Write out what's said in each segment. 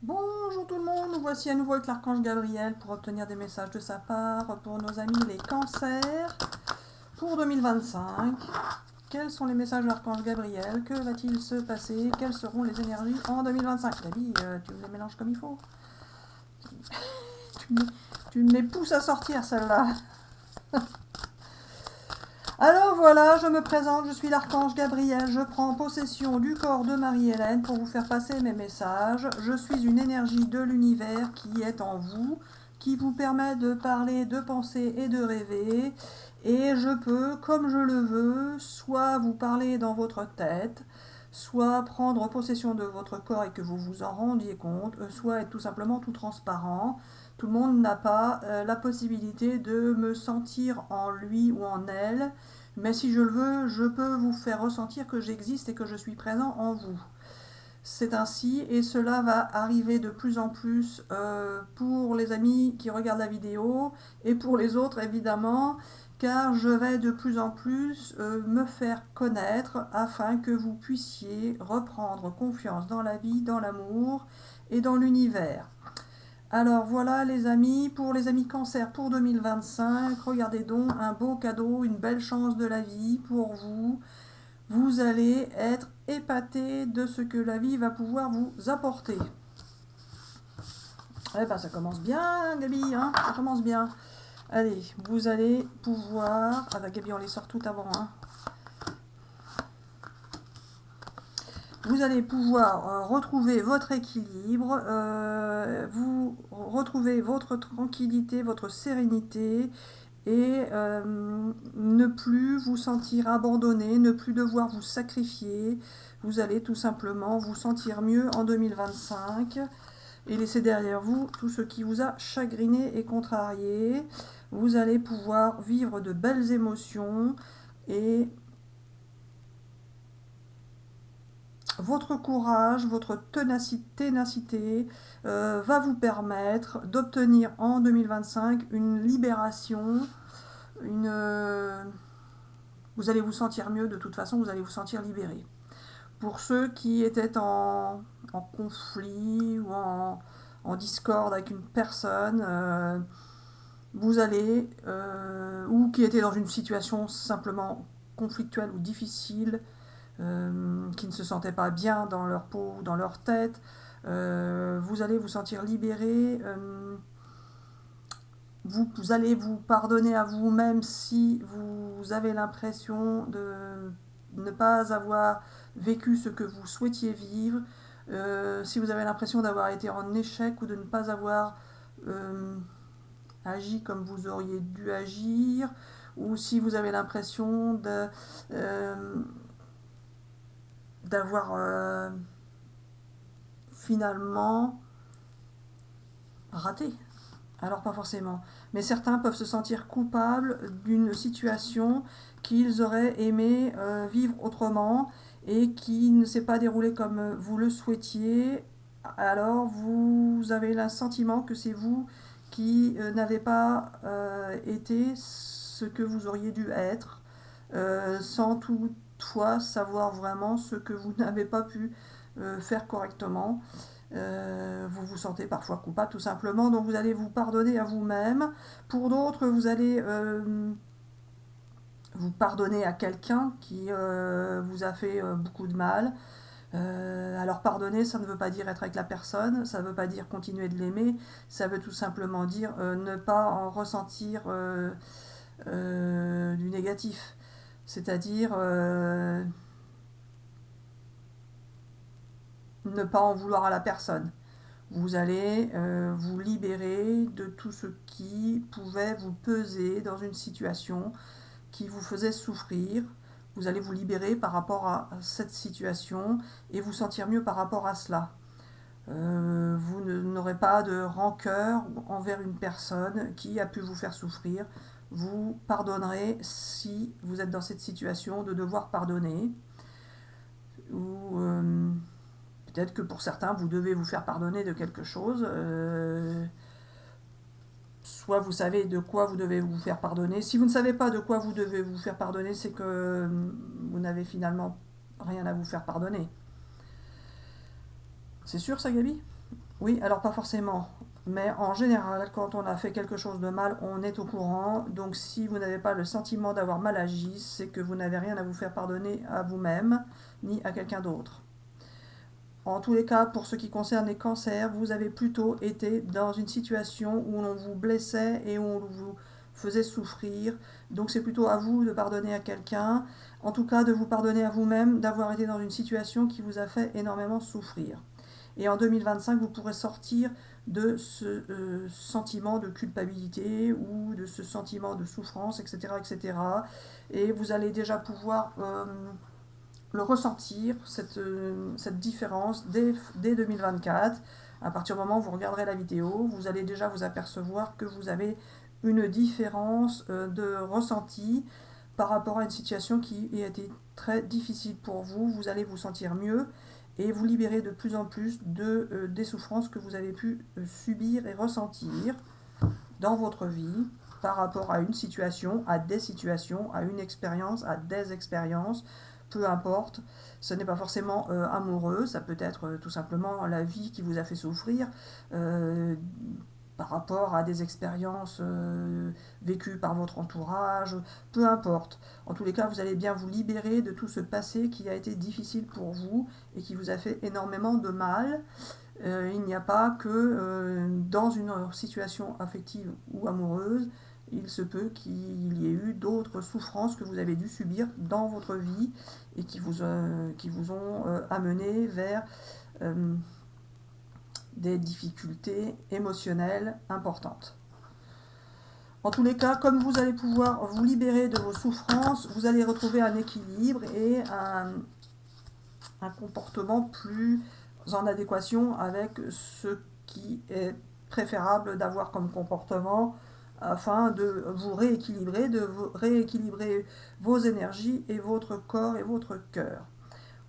Bonjour tout le monde, nous voici à nouveau avec l'archange Gabriel pour obtenir des messages de sa part pour nos amis les cancers pour 2025. Quels sont les messages de l'archange Gabriel? Que va-t-il se passer? Quelles seront les énergies en 2025? Gabi, tu me les mélanges comme il faut. Tu me les pousses à sortir celle-là. Alors voilà, je me présente, je suis l'archange Gabriel, je prends possession du corps de Marie-Hélène pour vous faire passer mes messages. Je suis une énergie de l'univers qui est en vous, qui vous permet de parler, de penser et de rêver. Et je peux, comme je le veux, soit vous parler dans votre tête, soit prendre possession de votre corps et que vous vous en rendiez compte, soit être tout simplement tout transparent. Tout le monde n'a pas la possibilité de me sentir en lui ou en elle, mais si je le veux, je peux vous faire ressentir que j'existe et que je suis présent en vous. C'est ainsi, et cela va arriver de plus en plus pour les amis qui regardent la vidéo et pour les autres évidemment, car je vais de plus en plus me faire connaître afin que vous puissiez reprendre confiance dans la vie, dans l'amour et dans l'univers. Alors voilà les amis, pour les amis cancer pour 2025, regardez donc un beau cadeau, une belle chance de la vie pour vous. Vous allez être épatés de ce que la vie va pouvoir vous apporter. Eh ben ça commence bien Gabi, hein, ça commence bien. Allez, vous allez pouvoir... Ah bah Gabi on les sort tout avant, hein. Vous allez pouvoir retrouver votre équilibre, vous retrouver votre tranquillité, votre sérénité et ne plus vous sentir abandonné, ne plus devoir vous sacrifier. Vous allez tout simplement vous sentir mieux en 2025 et laisser derrière vous tout ce qui vous a chagriné et contrarié. Vous allez pouvoir vivre de belles émotions et votre courage, votre ténacité va vous permettre d'obtenir en 2025 une libération, vous allez vous sentir mieux, de toute façon vous allez vous sentir libéré. Pour ceux qui étaient en conflit ou en discorde avec une personne, vous allez, ou qui étaient dans une situation simplement conflictuelle ou difficile, qui ne se sentaient pas bien dans leur peau ou dans leur tête, vous allez vous sentir libéré. Vous allez vous pardonner à vous-même si vous avez l'impression de ne pas avoir vécu ce que vous souhaitiez vivre, si vous avez l'impression d'avoir été en échec ou de ne pas avoir agi comme vous auriez dû agir, ou si vous avez l'impression d'avoir finalement raté. Alors pas forcément. Mais certains peuvent se sentir coupables d'une situation qu'ils auraient aimé vivre autrement et qui ne s'est pas déroulée comme vous le souhaitiez. Alors vous avez le sentiment que c'est vous qui n'avez pas été ce que vous auriez dû être, sans toutefois savoir vraiment ce que vous n'avez pas pu faire correctement. Vous vous sentez parfois coupable tout simplement, donc vous allez vous pardonner à vous-même. Pour d'autres, vous allez vous pardonner à quelqu'un qui vous a fait beaucoup de mal. Alors pardonner, ça ne veut pas dire être avec la personne, ça ne veut pas dire continuer de l'aimer, ça veut tout simplement dire ne pas en ressentir du négatif. C'est-à-dire ne pas en vouloir à la personne. Vous allez vous libérer de tout ce qui pouvait vous peser dans une situation qui vous faisait souffrir. Vous allez vous libérer par rapport à cette situation et vous sentir mieux par rapport à cela. Vous n'aurez pas de rancœur envers une personne qui a pu vous faire souffrir. Vous pardonnerez si vous êtes dans cette situation de devoir pardonner. Ou peut-être que pour certains, vous devez vous faire pardonner de quelque chose. Soit vous savez de quoi vous devez vous faire pardonner. Si vous ne savez pas de quoi vous devez vous faire pardonner, c'est que vous n'avez finalement rien à vous faire pardonner. C'est sûr ça, Gabi? Oui, alors pas forcément. Mais en général, quand on a fait quelque chose de mal, on est au courant. Donc si vous n'avez pas le sentiment d'avoir mal agi, c'est que vous n'avez rien à vous faire pardonner à vous-même, ni à quelqu'un d'autre. En tous les cas, pour ce qui concerne les cancers, vous avez plutôt été dans une situation où on vous blessait et où on vous faisait souffrir. Donc c'est plutôt à vous de pardonner à quelqu'un, en tout cas de vous pardonner à vous-même d'avoir été dans une situation qui vous a fait énormément souffrir. Et en 2025, vous pourrez sortir de ce sentiment de culpabilité ou de ce sentiment de souffrance, etc. etc. Et vous allez déjà pouvoir le ressentir, cette différence dès 2024. À partir du moment où vous regarderez la vidéo, vous allez déjà vous apercevoir que vous avez une différence de ressenti par rapport à une situation qui a été très difficile pour vous. Vous allez vous sentir mieux et vous libérer de plus en plus des souffrances que vous avez pu subir et ressentir dans votre vie par rapport à une situation, à des situations, à une expérience, à des expériences, peu importe. Ce n'est pas forcément amoureux, ça peut être tout simplement la vie qui vous a fait souffrir par rapport à des expériences vécues par votre entourage, peu importe. En tous les cas, vous allez bien vous libérer de tout ce passé qui a été difficile pour vous et qui vous a fait énormément de mal. Il n'y a pas que dans une situation affective ou amoureuse, il se peut qu'il y ait eu d'autres souffrances que vous avez dû subir dans votre vie et qui vous ont amené vers euh, des difficultés émotionnelles importantes. En tous les cas, comme vous allez pouvoir vous libérer de vos souffrances, vous allez retrouver un équilibre et un comportement plus en adéquation avec ce qui est préférable d'avoir comme comportement afin de vous rééquilibrer vos énergies et votre corps et votre cœur.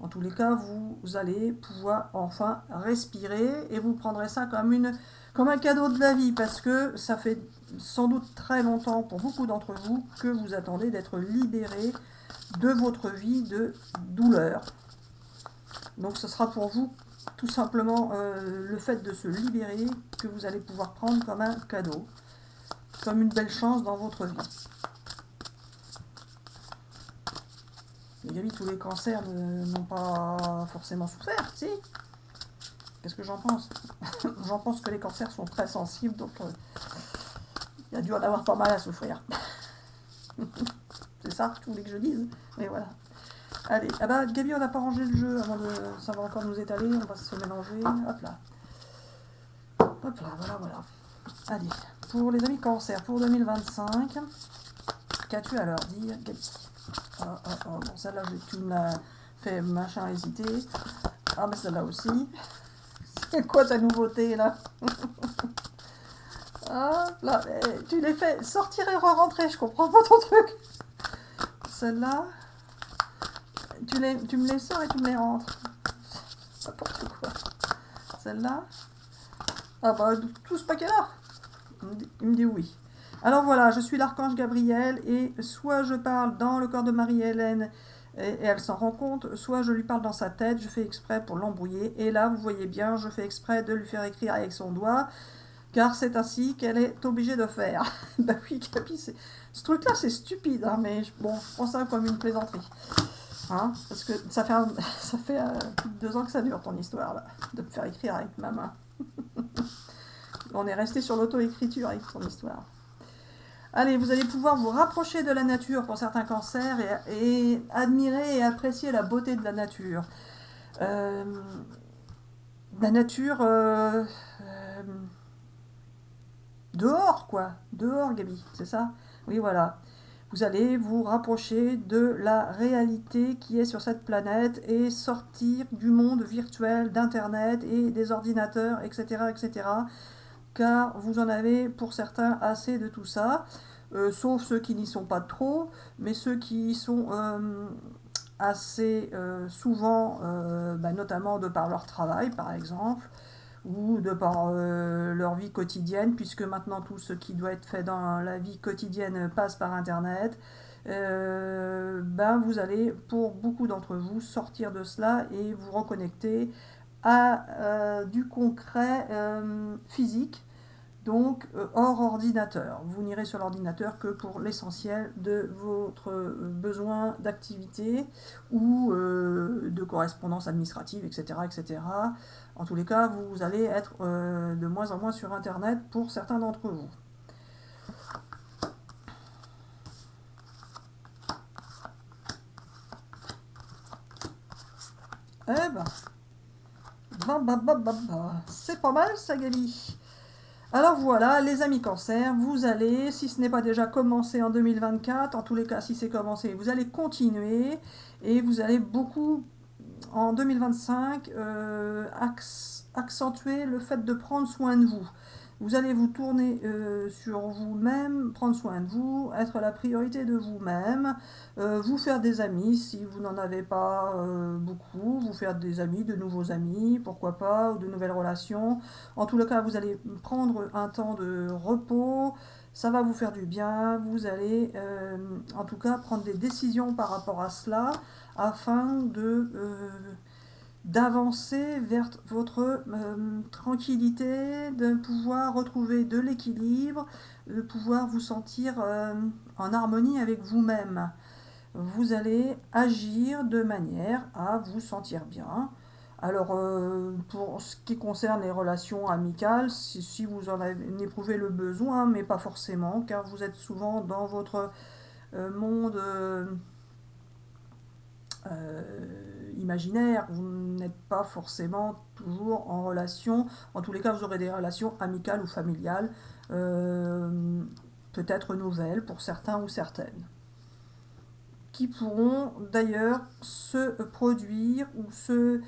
En tous les cas, vous allez pouvoir enfin respirer et vous prendrez ça comme un cadeau de la vie parce que ça fait sans doute très longtemps pour beaucoup d'entre vous que vous attendez d'être libéré de votre vie de douleur. Donc ce sera pour vous tout simplement le fait de se libérer que vous allez pouvoir prendre comme un cadeau, comme une belle chance dans votre vie. Les amis, tous les cancers n'ont pas forcément souffert, si. Qu'est-ce que j'en pense? J'en pense que les cancers sont très sensibles, donc il y a dû en avoir pas mal à souffrir. C'est ça que tu voulais que je dise? Mais voilà. Allez, ah bah Gabi, on n'a pas rangé le jeu avant de savoir encore nous étaler, on va se mélanger. Hop là. Hop là, voilà. Allez, pour les amis cancer, pour 2025, qu'as-tu à leur dire, Gabi? Bon, celle-là, tu me l'as fait machin hésiter. Ah, mais celle-là aussi. C'est quoi ta nouveauté, là? Hop là, tu les fais sortir et re-rentrer, je comprends pas ton truc. Celle-là, tu me les sors et tu me les rentres. N'importe quoi. Celle-là. Ah bah, tout ce paquet-là. Il me dit oui. Alors voilà, je suis l'archange Gabriel et soit je parle dans le corps de Marie-Hélène et elle s'en rend compte, soit je lui parle dans sa tête, je fais exprès pour l'embrouiller. Et là, vous voyez bien, je fais exprès de lui faire écrire avec son doigt, car c'est ainsi qu'elle est obligée de faire. Bah oui, Gabi, ce truc-là, c'est stupide, hein, mais bon, je prends ça comme une plaisanterie. Hein, parce que ça fait plus de 2 ans que ça dure ton histoire, là, de me faire écrire avec ma main. On est resté sur l'auto-écriture avec ton histoire. Allez, vous allez pouvoir vous rapprocher de la nature pour certains cancers et admirer et apprécier la beauté de la nature. Euh, la nature dehors, quoi. Dehors, Gabi, c'est ça? Oui, voilà. Vous allez vous rapprocher de la réalité qui est sur cette planète et sortir du monde virtuel, d'Internet et des ordinateurs, etc., etc., car vous en avez pour certains assez de tout ça, sauf ceux qui n'y sont pas trop, mais ceux qui y sont assez souvent, notamment de par leur travail par exemple, ou de par leur vie quotidienne, puisque maintenant tout ce qui doit être fait dans la vie quotidienne passe par Internet, vous allez, pour beaucoup d'entre vous, sortir de cela et vous reconnecter à du concret physique, donc hors ordinateur. Vous n'irez sur l'ordinateur que pour l'essentiel de votre besoin d'activité ou de correspondance administrative, etc., etc. En tous les cas, vous allez être de moins en moins sur Internet pour certains d'entre vous. Eh ben, c'est pas mal ça, Gabi. Alors voilà, les amis cancer, vous allez, si ce n'est pas déjà commencé en 2024, en tous les cas, si c'est commencé, vous allez continuer et vous allez beaucoup, en 2025, accentuer le fait de prendre soin de vous. Vous allez vous tourner sur vous-même, prendre soin de vous, être la priorité de vous-même, vous faire des amis si vous n'en avez pas beaucoup, vous faire des amis, de nouveaux amis, pourquoi pas, ou de nouvelles relations. En tout cas, vous allez prendre un temps de repos, ça va vous faire du bien, vous allez en tout cas prendre des décisions par rapport à cela afin d'avancer vers votre tranquillité, de pouvoir retrouver de l'équilibre, de pouvoir vous sentir en harmonie avec vous-même. Vous allez agir de manière à vous sentir bien. Alors, pour ce qui concerne les relations amicales, si vous en éprouvez le besoin, mais pas forcément, car vous êtes souvent dans votre monde imaginaire, vous n'êtes pas forcément toujours en relation, en tous les cas vous aurez des relations amicales ou familiales, peut-être nouvelles pour certains ou certaines, qui pourront d'ailleurs se produire ou se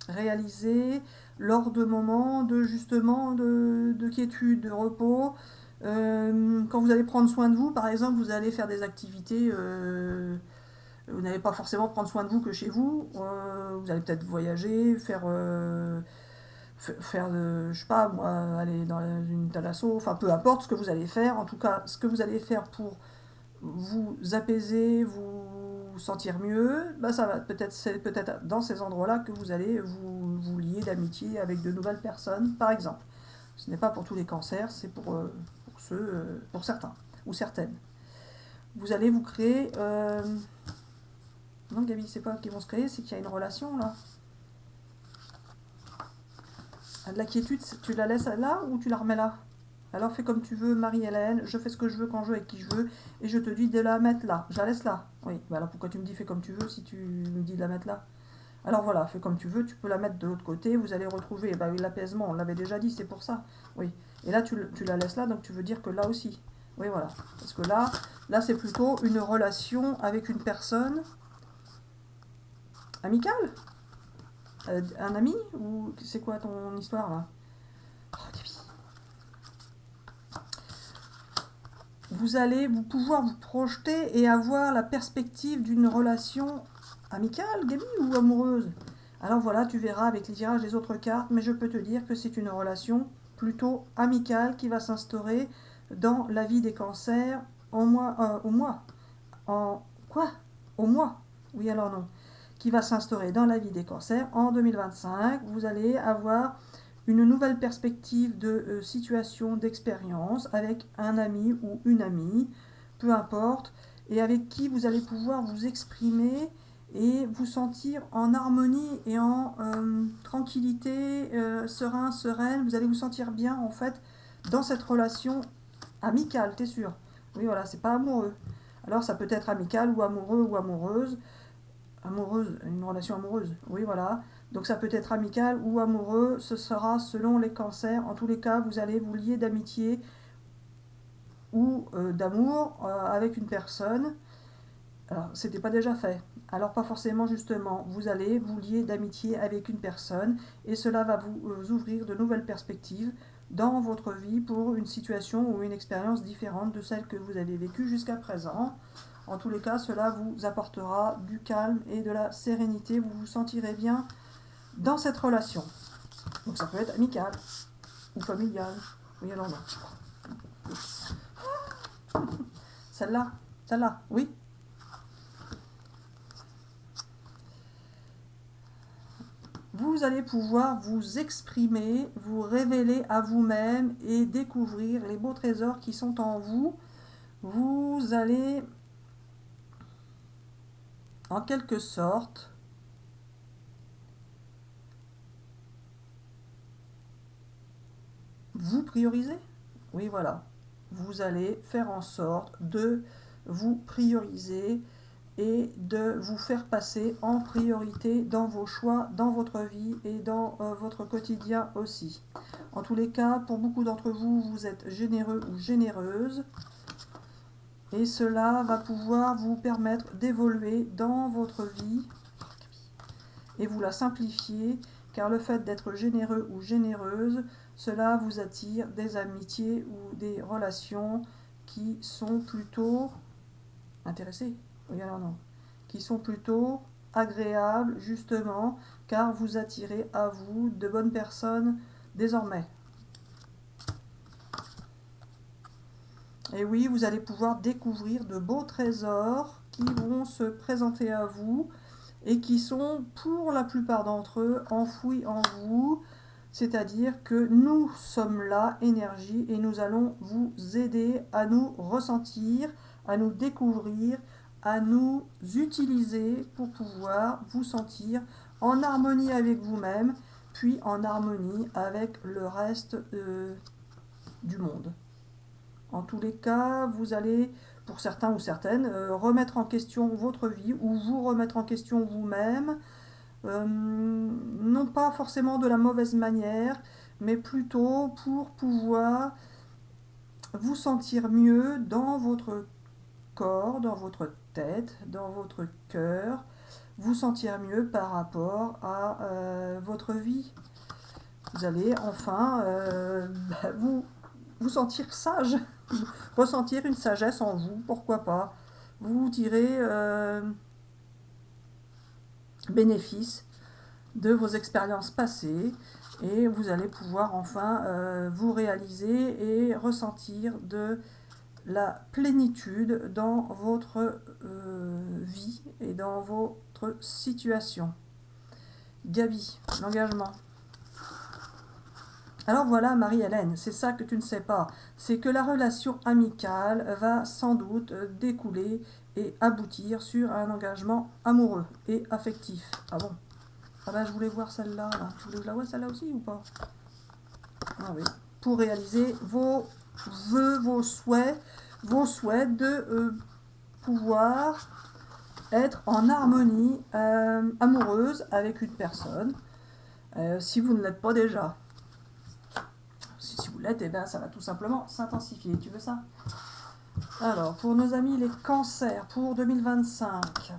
réaliser lors de moments de justement de quiétude, de repos. Quand vous allez prendre soin de vous, par exemple, vous allez faire des activités vous n'allez pas forcément prendre soin de vous que chez vous. Vous allez peut-être voyager, faire je sais pas, moi, aller dans une thalasso, enfin peu importe ce que vous allez faire. En tout cas, ce que vous allez faire pour vous apaiser, vous sentir mieux, bah ça va c'est peut-être dans ces endroits-là que vous allez vous lier d'amitié avec de nouvelles personnes, par exemple. Ce n'est pas pour tous les cancers, c'est pour ceux, pour certains ou certaines. Vous allez vous créer non, Gabi, c'est pas qu'ils vont se créer, c'est qu'il y a une relation là. De la quiétude, tu la laisses là ou tu la remets là? Alors fais comme tu veux, Marie-Hélène, je fais ce que je veux quand je veux avec qui je veux, et je te dis de la mettre là. Je la laisse là. Oui, bah alors pourquoi tu me dis fais comme tu veux si tu me dis de la mettre là? Alors voilà, fais comme tu veux, tu peux la mettre de l'autre côté, vous allez retrouver l'apaisement, on l'avait déjà dit, c'est pour ça. Oui. Et là, tu la laisses là, donc tu veux dire que là aussi. Oui, voilà. Parce que là c'est plutôt une relation avec une personne amicale. Un ami? Ou c'est quoi ton histoire là? Vous allez pouvoir vous projeter et avoir la perspective d'une relation amicale, Gabi, ou amoureuse. Alors voilà, tu verras avec les tirages des autres cartes, mais je peux te dire que c'est une relation plutôt amicale qui va s'instaurer dans la vie des cancers au mois. En quoi? Au mois. Oui, alors non. Qui va s'instaurer dans la vie des cancers en 2025. Vous allez avoir une nouvelle perspective de situation, d'expérience avec un ami ou une amie, peu importe, et avec qui vous allez pouvoir vous exprimer et vous sentir en harmonie et en tranquillité, serein, sereine. Vous allez vous sentir bien en fait dans cette relation amicale, t'es sûr? Oui, voilà, c'est pas amoureux. Alors ça peut être amical ou amoureux ou amoureuse. Amoureuse, une relation amoureuse, oui voilà. Donc ça peut être amical ou amoureux, ce sera selon les cancers. En tous les cas, vous allez vous lier d'amitié ou d'amour avec une personne. Alors, c'était pas déjà fait. Alors pas forcément justement, vous allez vous lier d'amitié avec une personne et cela va vous ouvrir de nouvelles perspectives dans votre vie pour une situation ou une expérience différente de celle que vous avez vécue jusqu'à présent. En tous les cas, cela vous apportera du calme et de la sérénité. Vous vous sentirez bien dans cette relation. Donc ça peut être amical ou familial. Oui, alors non. Celle-là, oui. vous allez pouvoir vous exprimer, vous révéler à vous-même et découvrir les beaux trésors qui sont en vous. Vous allez, en quelque sorte, vous prioriser. Oui, voilà. Vous allez faire en sorte de vous prioriser et de vous faire passer en priorité dans vos choix, dans votre vie et dans votre quotidien aussi. En tous les cas, pour beaucoup d'entre vous, vous êtes généreux ou généreuse et cela va pouvoir vous permettre d'évoluer dans votre vie et vous la simplifier, car le fait d'être généreux ou généreuse, cela vous attire des amitiés ou des relations qui sont plutôt intéressées. Oui, alors non. Qui sont plutôt agréables, justement, car vous attirez à vous de bonnes personnes désormais. Et oui, vous allez pouvoir découvrir de beaux trésors qui vont se présenter à vous et qui sont, pour la plupart d'entre eux, enfouis en vous. C'est-à-dire que nous sommes là, énergie, et nous allons vous aider à nous ressentir, à nous découvrir, à nous utiliser pour pouvoir vous sentir en harmonie avec vous-même, puis en harmonie avec le reste du monde. En tous les cas, vous allez, pour certains ou certaines, remettre en question votre vie ou vous remettre en question vous-même, non pas forcément de la mauvaise manière, mais plutôt pour pouvoir vous sentir mieux dans votre corps, dans votre tête, dans votre cœur, vous sentir mieux par rapport à votre vie. Vous allez enfin vous sentir sage, ressentir une sagesse en vous, pourquoi pas. Vous tirez bénéfice de vos expériences passées et vous allez pouvoir enfin vous réaliser et ressentir de la plénitude dans votre vie et dans votre situation. Gabi, l'engagement. Alors voilà, Marie-Hélène, c'est ça que tu ne sais pas. C'est que la relation amicale va sans doute découler et aboutir sur un engagement amoureux et affectif. Ah bon? Ah ben je voulais voir celle-là. Là. Tu voulais que je la vois celle-là aussi ou pas? Ah oui. Pour réaliser vos vœux, vos souhaits de pouvoir être en harmonie amoureuse avec une personne, si vous ne l'êtes pas déjà. Si vous l'êtes, eh ben, ça va tout simplement s'intensifier. Tu veux ça? Alors, pour nos amis les cancers, pour 2025.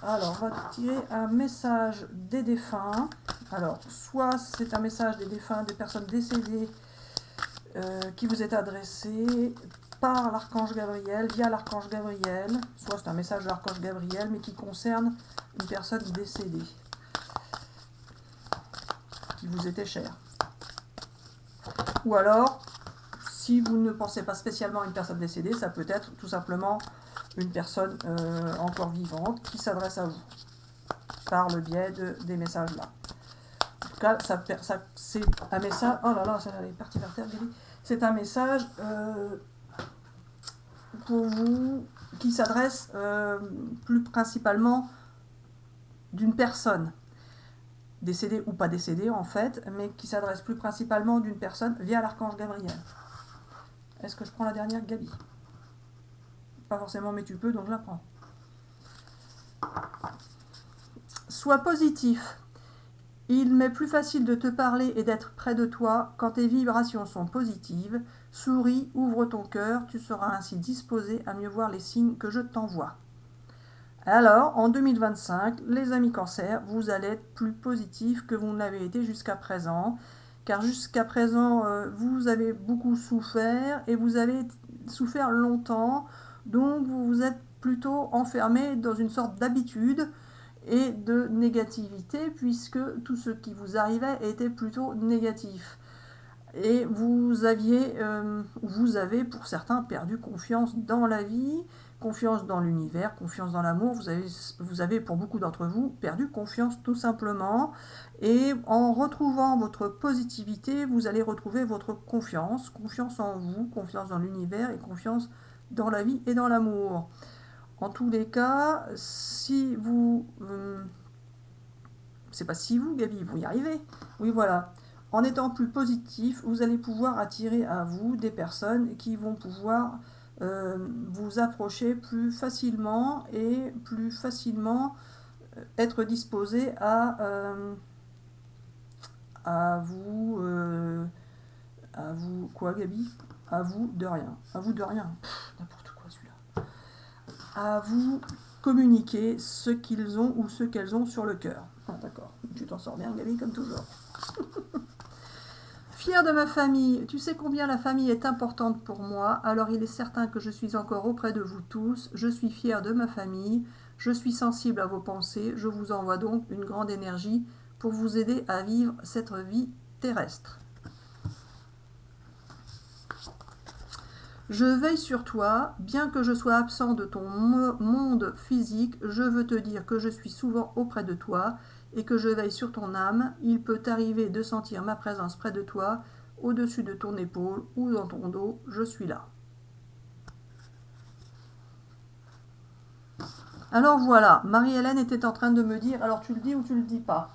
Alors, on va tirer un message des défunts. Alors, soit c'est un message des défunts, des personnes décédées qui vous est adressé par l'archange Gabriel, via l'archange Gabriel, soit c'est un message de l'archange Gabriel, mais qui concerne une personne décédée, qui vous était chère. Ou alors, si vous ne pensez pas spécialement à une personne décédée, ça peut être tout simplement une personne encore vivante qui s'adresse à vous par le biais des messages là. En tout cas, c'est un message. Oh là là, ça est parti par terre, Gaby. C'est un message pour vous qui s'adresse plus principalement d'une personne décédée ou pas décédée en fait, mais qui s'adresse plus principalement d'une personne via l'archange Gabriel. Est-ce que je prends la dernière, Gabi? Pas forcément, mais tu peux, donc je la prends. Sois positif. Il m'est plus facile de te parler et d'être près de toi quand tes vibrations sont positives. Souris, ouvre ton cœur, tu seras ainsi disposé à mieux voir les signes que je t'envoie. Alors, en 2025, les amis cancers, vous allez être plus positifs que vous ne l'avez été jusqu'à présent. Car jusqu'à présent, vous avez beaucoup souffert et vous avez souffert longtemps. Donc, vous vous êtes plutôt enfermé dans une sorte d'habitude et de négativité, puisque tout ce qui vous arrivait était plutôt négatif. Et vous avez pour certains perdu confiance dans la vie, Confiance dans l'univers, confiance dans l'amour. Vous avez pour beaucoup d'entre vous perdu confiance tout simplement. Et en retrouvant votre positivité, vous allez retrouver votre confiance. Confiance en vous, confiance dans l'univers et confiance dans la vie et dans l'amour. En tous les cas, si vous... c'est pas si vous, Gabi, vous y arrivez. Oui, voilà. En étant plus positif, vous allez pouvoir attirer à vous des personnes qui vont pouvoir vous approcher plus facilement et plus facilement être disposées à vous... à vous... Quoi, Gabi? À vous de rien. À vous de rien. N'importe quoi, celui-là. À vous communiquer ce qu'ils ont ou ce qu'elles ont sur le cœur. Ah, d'accord. Tu t'en sors bien, Gabi, comme toujours. Fière de ma famille, tu sais combien la famille est importante pour moi, alors il est certain que je suis encore auprès de vous tous, je suis fière de ma famille, je suis sensible à vos pensées, je vous envoie donc une grande énergie pour vous aider à vivre cette vie terrestre. Je veille sur toi, bien que je sois absent de ton monde physique, je veux te dire que je suis souvent auprès de toi et que je veille sur ton âme. Il peut t'arriver de sentir ma présence près de toi, au-dessus de ton épaule ou dans ton dos, je suis là. Alors voilà, Marie-Hélène était en train de me dire, alors tu le dis ou tu le dis pas?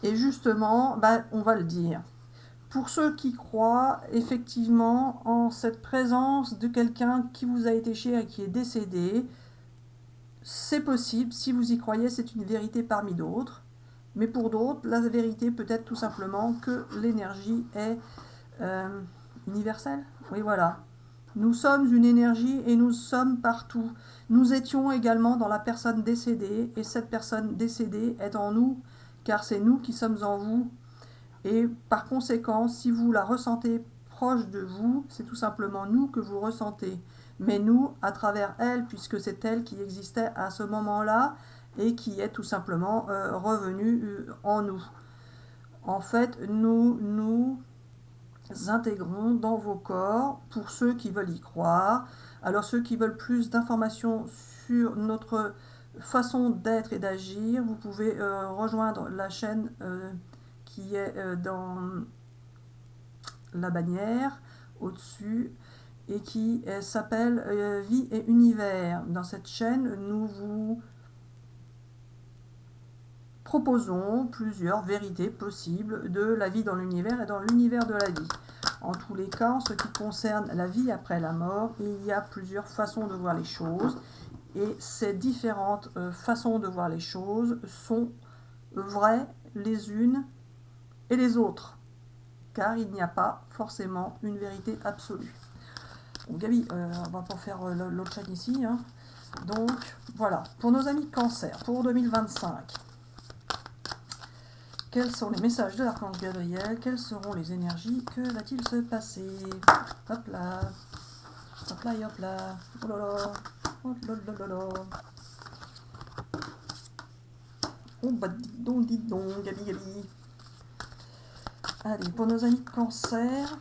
Et justement, on va le dire. Pour ceux qui croient effectivement en cette présence de quelqu'un qui vous a été cher et qui est décédé, c'est possible, si vous y croyez, c'est une vérité parmi d'autres. Mais pour d'autres, la vérité peut être tout simplement que l'énergie est universelle. Oui, voilà. Nous sommes une énergie et nous sommes partout. Nous étions également dans la personne décédée et cette personne décédée est en nous, car c'est nous qui sommes en vous. Et par conséquent, si vous la ressentez proche de vous, c'est tout simplement nous que vous ressentez. Mais nous, à travers elle, puisque c'est elle qui existait à ce moment-là et qui est tout simplement revenue en nous. En fait, nous intégrons dans vos corps, pour ceux qui veulent y croire. Alors ceux qui veulent plus d'informations sur notre façon d'être et d'agir, vous pouvez rejoindre la chaîne qui est dans la bannière au-dessus et qui s'appelle Vie et Univers. Dans cette chaîne, nous vous proposons plusieurs vérités possibles de la vie dans l'univers et dans l'univers de la vie. En tous les cas, en ce qui concerne la vie après la mort, il y a plusieurs façons de voir les choses et ces différentes façons de voir les choses sont vraies les unes et les autres, car il n'y a pas forcément une vérité absolue. Bon, Gabi, on va pas faire l'autre chaîne ici. Hein. Donc, voilà. Pour nos amis cancer, pour 2025, quels sont les messages de l'archange Gabriel? Quelles seront les énergies? Que va-t-il se passer? Hop là. Hop là et hop là. Oh là là. Oh là là là là. Oh bah dis donc, Gabi, Gabi. Allez, pour nos amis de cancer.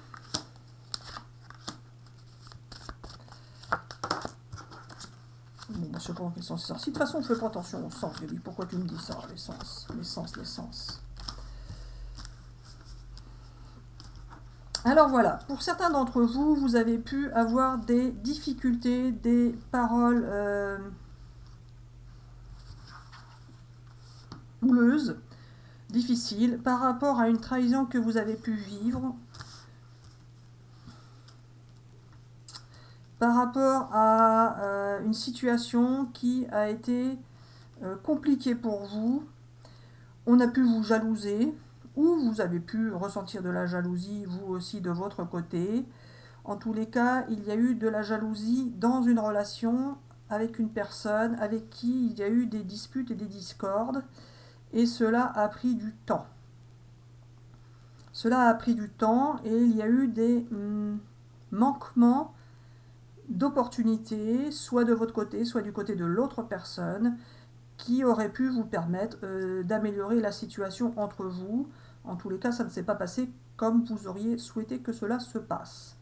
Bon, je sais pas quel sens c'est sorti. De toute façon, je fais pas attention au sens, Gabi. Pourquoi tu me dis ça? Les sens, les sens, les sens. Alors voilà, pour certains d'entre vous, vous avez pu avoir des difficultés, des paroles houleuses, difficiles, par rapport à une trahison que vous avez pu vivre, par rapport à une situation qui a été compliquée pour vous. On a pu vous jalouser, ou vous avez pu ressentir de la jalousie, vous aussi, de votre côté. En tous les cas, il y a eu de la jalousie dans une relation avec une personne avec qui il y a eu des disputes et des discordes, et cela a pris du temps. Cela a pris du temps, et il y a eu des manquements d'opportunités, soit de votre côté, soit du côté de l'autre personne, qui aurait pu vous permettre d'améliorer la situation entre vous. En tous les cas, ça ne s'est pas passé comme vous auriez souhaité que cela se passe.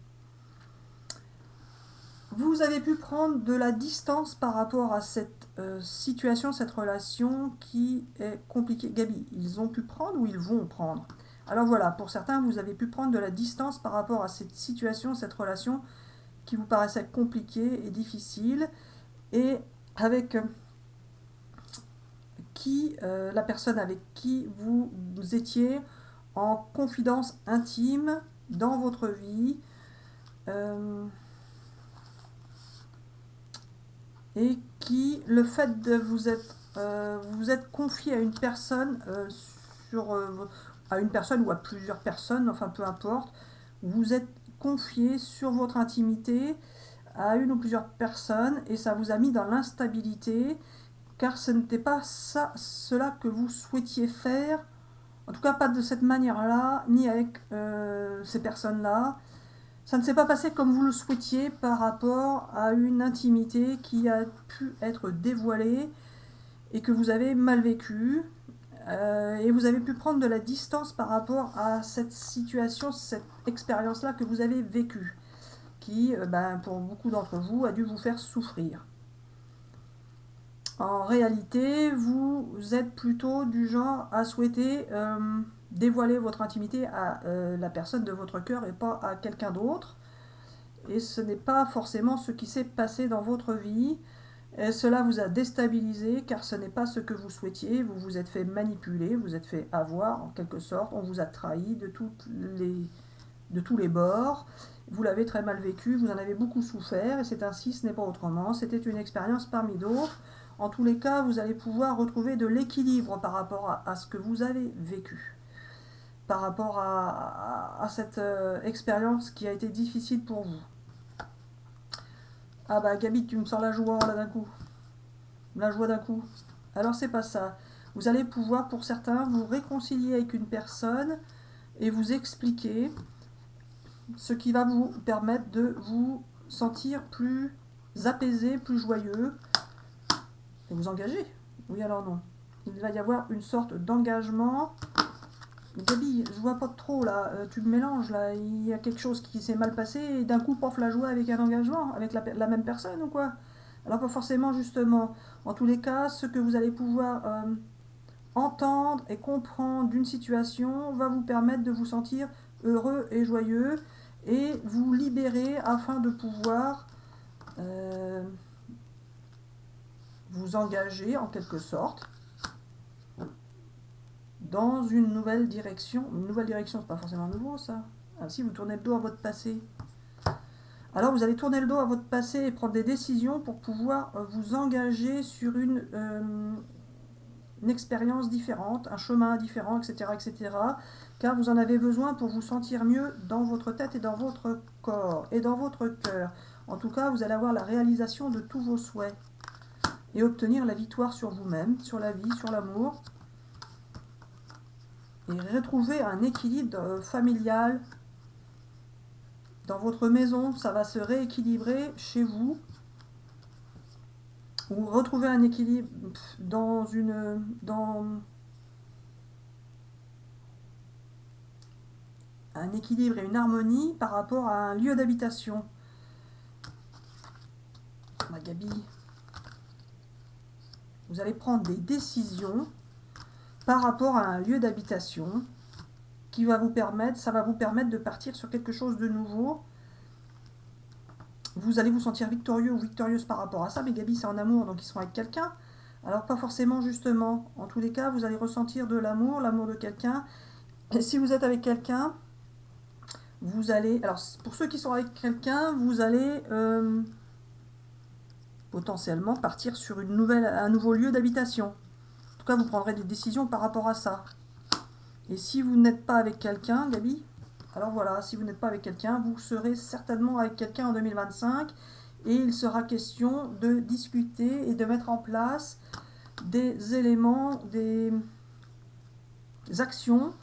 Vous avez pu prendre de la distance par rapport à cette situation, cette relation qui est compliquée. Gabi, ils ont pu prendre ou ils vont prendre? Alors voilà, pour certains, vous avez pu prendre de la distance par rapport à cette situation, cette relation qui vous paraissait compliquée et difficile, et avec la personne avec qui vous étiez en confidence intime dans votre vie, et qui, le fait de vous êtes confié à une personne, à une personne ou à plusieurs personnes, enfin peu importe, vous êtes confié sur votre intimité à une ou plusieurs personnes et ça vous a mis dans l'instabilité car ce n'était pas cela que vous souhaitiez faire, en tout cas pas de cette manière-là, ni avec ces personnes-là. Ça ne s'est pas passé comme vous le souhaitiez par rapport à une intimité qui a pu être dévoilée et que vous avez mal vécue. Et vous avez pu prendre de la distance par rapport à cette situation, cette expérience-là que vous avez vécue, qui, pour beaucoup d'entre vous, a dû vous faire souffrir. En réalité, vous êtes plutôt du genre à souhaiter dévoiler votre intimité à la personne de votre cœur et pas à quelqu'un d'autre. Et ce n'est pas forcément ce qui s'est passé dans votre vie. Et cela vous a déstabilisé car ce n'est pas ce que vous souhaitiez. Vous vous êtes fait manipuler, vous êtes fait avoir en quelque sorte. On vous a trahi de tous les bords. Vous l'avez très mal vécu, vous en avez beaucoup souffert et c'est ainsi, ce n'est pas autrement. C'était une expérience parmi d'autres. En tous les cas, vous allez pouvoir retrouver de l'équilibre par rapport à ce que vous avez vécu. Par rapport à cette expérience qui a été difficile pour vous. Ah bah Gabi, tu me sors la joie là d'un coup. La joie d'un coup. Alors c'est pas ça. Vous allez pouvoir, pour certains, vous réconcilier avec une personne et vous expliquer ce qui va vous permettre de vous sentir plus apaisé, plus joyeux et vous engager. Oui alors non. Il va y avoir une sorte d'engagement. Gabi, je vois pas trop là, tu me mélanges là, il y a quelque chose qui s'est mal passé et d'un coup, pof, la joie avec un engagement, avec la même personne ou quoi? Alors pas forcément justement. En tous les cas, ce que vous allez pouvoir entendre et comprendre d'une situation va vous permettre de vous sentir heureux et joyeux et vous libérer afin de pouvoir vous engager en quelque sorte dans une nouvelle direction. Une nouvelle direction, c'est pas forcément nouveau ça. Ah, si vous tournez le dos à votre passé. Alors vous allez tourner le dos à votre passé et prendre des décisions pour pouvoir vous engager sur une expérience différente, un chemin différent, etc., etc. Car vous en avez besoin pour vous sentir mieux dans votre tête et dans votre corps et dans votre cœur. En tout cas, vous allez avoir la réalisation de tous vos souhaits et obtenir la victoire sur vous-même, sur la vie, sur l'amour. Et retrouver un équilibre familial dans votre maison, ça va se rééquilibrer chez vous. Ou retrouver un équilibre dans un équilibre et une harmonie par rapport à un lieu d'habitation. Gabi, vous allez prendre des décisions par rapport à un lieu d'habitation qui va vous permettre, ça va vous permettre de partir sur quelque chose de nouveau. Vous allez vous sentir victorieux ou victorieuse par rapport à ça, mais Gabi c'est en amour, donc ils seront avec quelqu'un. Alors pas forcément justement. En tous les cas, vous allez ressentir de l'amour de quelqu'un. Et si vous êtes avec quelqu'un, vous allez... Alors pour ceux qui sont avec quelqu'un, vous allez potentiellement partir sur un nouveau lieu d'habitation. En tout cas, vous prendrez des décisions par rapport à ça. Et si vous n'êtes pas avec quelqu'un, Gabi, alors voilà, si vous n'êtes pas avec quelqu'un, vous serez certainement avec quelqu'un en 2025 et il sera question de discuter et de mettre en place des éléments, des actions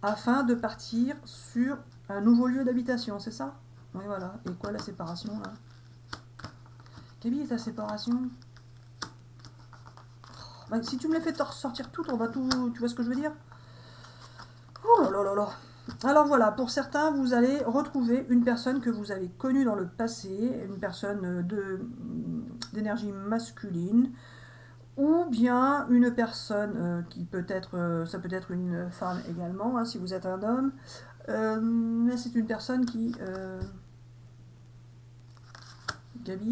afin de partir sur un nouveau lieu d'habitation, c'est ça? Oui, voilà. Et quoi la séparation là? Gabi, ta séparation? Si tu me les fais sortir toutes, on va tout... Tu vois ce que je veux dire? Oh là là là là. Alors voilà, pour certains, vous allez retrouver une personne que vous avez connue dans le passé, une personne d'énergie masculine, ou bien une personne qui peut être, ça peut être une femme également, hein, si vous êtes un homme, mais c'est une personne qui... Gabi,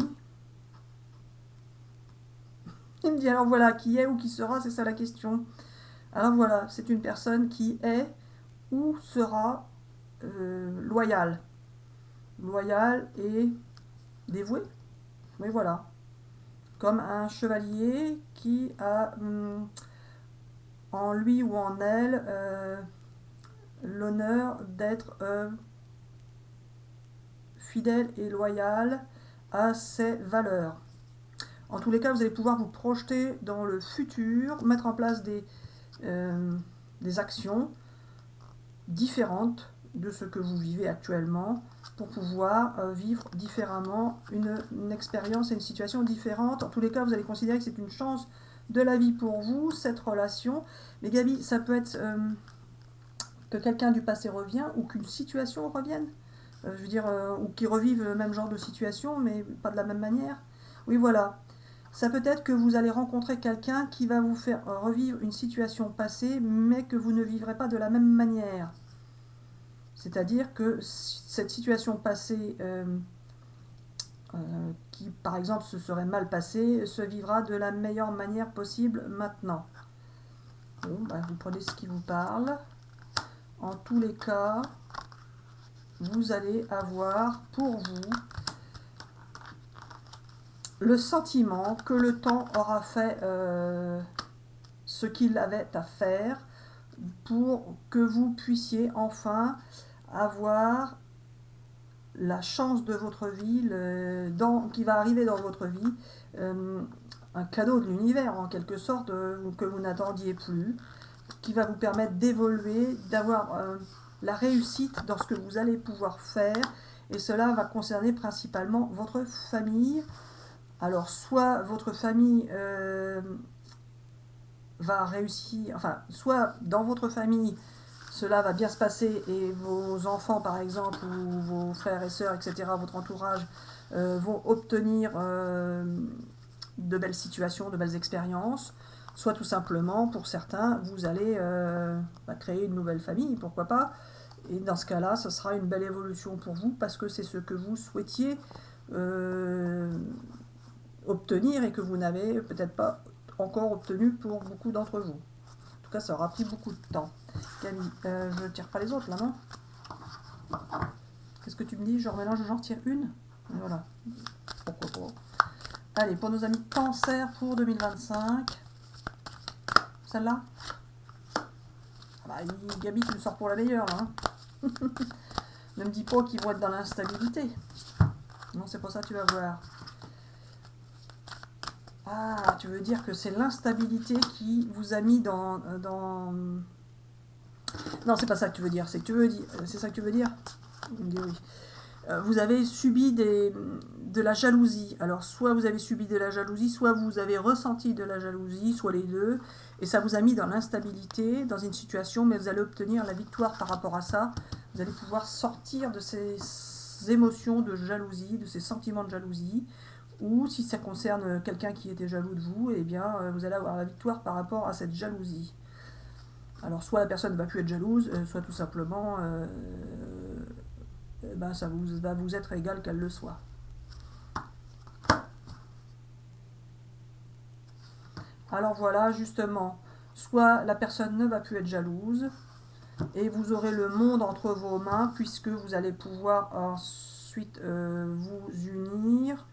il me dit alors voilà, qui est ou qui sera, c'est ça la question. Alors voilà, c'est une personne qui est ou sera loyale. Loyale et dévouée. Oui, voilà. Comme un chevalier qui a en lui ou en elle l'honneur d'être fidèle et loyal à ses valeurs. En tous les cas, vous allez pouvoir vous projeter dans le futur, mettre en place des actions différentes de ce que vous vivez actuellement pour pouvoir vivre différemment une expérience et une situation différente. En tous les cas, vous allez considérer que c'est une chance de la vie pour vous, cette relation. Mais Gabi, ça peut être que quelqu'un du passé revient ou qu'une situation revienne. Je veux dire, ou qui revivent le même genre de situation, mais pas de la même manière. Oui, voilà. Ça peut être que vous allez rencontrer quelqu'un qui va vous faire revivre une situation passée, mais que vous ne vivrez pas de la même manière. C'est-à-dire que cette situation passée, qui par exemple se serait mal passée, se vivra de la meilleure manière possible maintenant. Bon, bah, vous prenez ce qui vous parle. En tous les cas, vous allez avoir pour vous le sentiment que le temps aura fait ce qu'il avait à faire pour que vous puissiez enfin avoir la chance de votre vie qui va arriver dans votre vie, un cadeau de l'univers en quelque sorte que vous n'attendiez plus, qui va vous permettre d'évoluer, d'avoir la réussite dans ce que vous allez pouvoir faire, et cela va concerner principalement votre famille. Alors soit votre famille va réussir, enfin soit dans votre famille cela va bien se passer et vos enfants par exemple ou vos frères et sœurs, etc., votre entourage vont obtenir de belles situations, de belles expériences, soit tout simplement pour certains vous allez créer une nouvelle famille, pourquoi pas, et dans ce cas-là ce sera une belle évolution pour vous parce que c'est ce que vous souhaitiez obtenir et que vous n'avez peut-être pas encore obtenu pour beaucoup d'entre vous. En tout cas, ça aura pris beaucoup de temps. Camille, je ne tire pas les autres là, non? Qu'est-ce que tu me dis? Je remélange, j'en retire une? Et voilà. Pourquoi pas. Allez, pour nos amis cancer pour 2025. Celle-là? Bah, Gabi, tu me sors pour la meilleure là. Hein. Ne me dis pas qu'ils vont être dans l'instabilité. Non, c'est pas ça, tu vas voir. Ah, tu veux dire que c'est l'instabilité qui vous a mis dans... Non, c'est pas ça que tu veux dire. C'est ça que tu veux dire? Oui. Vous avez subi de la jalousie. Alors, soit vous avez subi de la jalousie, soit vous avez ressenti de la jalousie, soit les deux. Et ça vous a mis dans l'instabilité, dans une situation, mais vous allez obtenir la victoire par rapport à ça. Vous allez pouvoir sortir de ces émotions de jalousie, de ces sentiments de jalousie. Ou si ça concerne quelqu'un qui était jaloux de vous, eh bien, vous allez avoir la victoire par rapport à cette jalousie. Alors, soit la personne ne va plus être jalouse, soit tout simplement, ça va vous être égal qu'elle le soit. Alors voilà, justement, soit la personne ne va plus être jalouse, et vous aurez le monde entre vos mains, puisque vous allez pouvoir ensuite vous unir,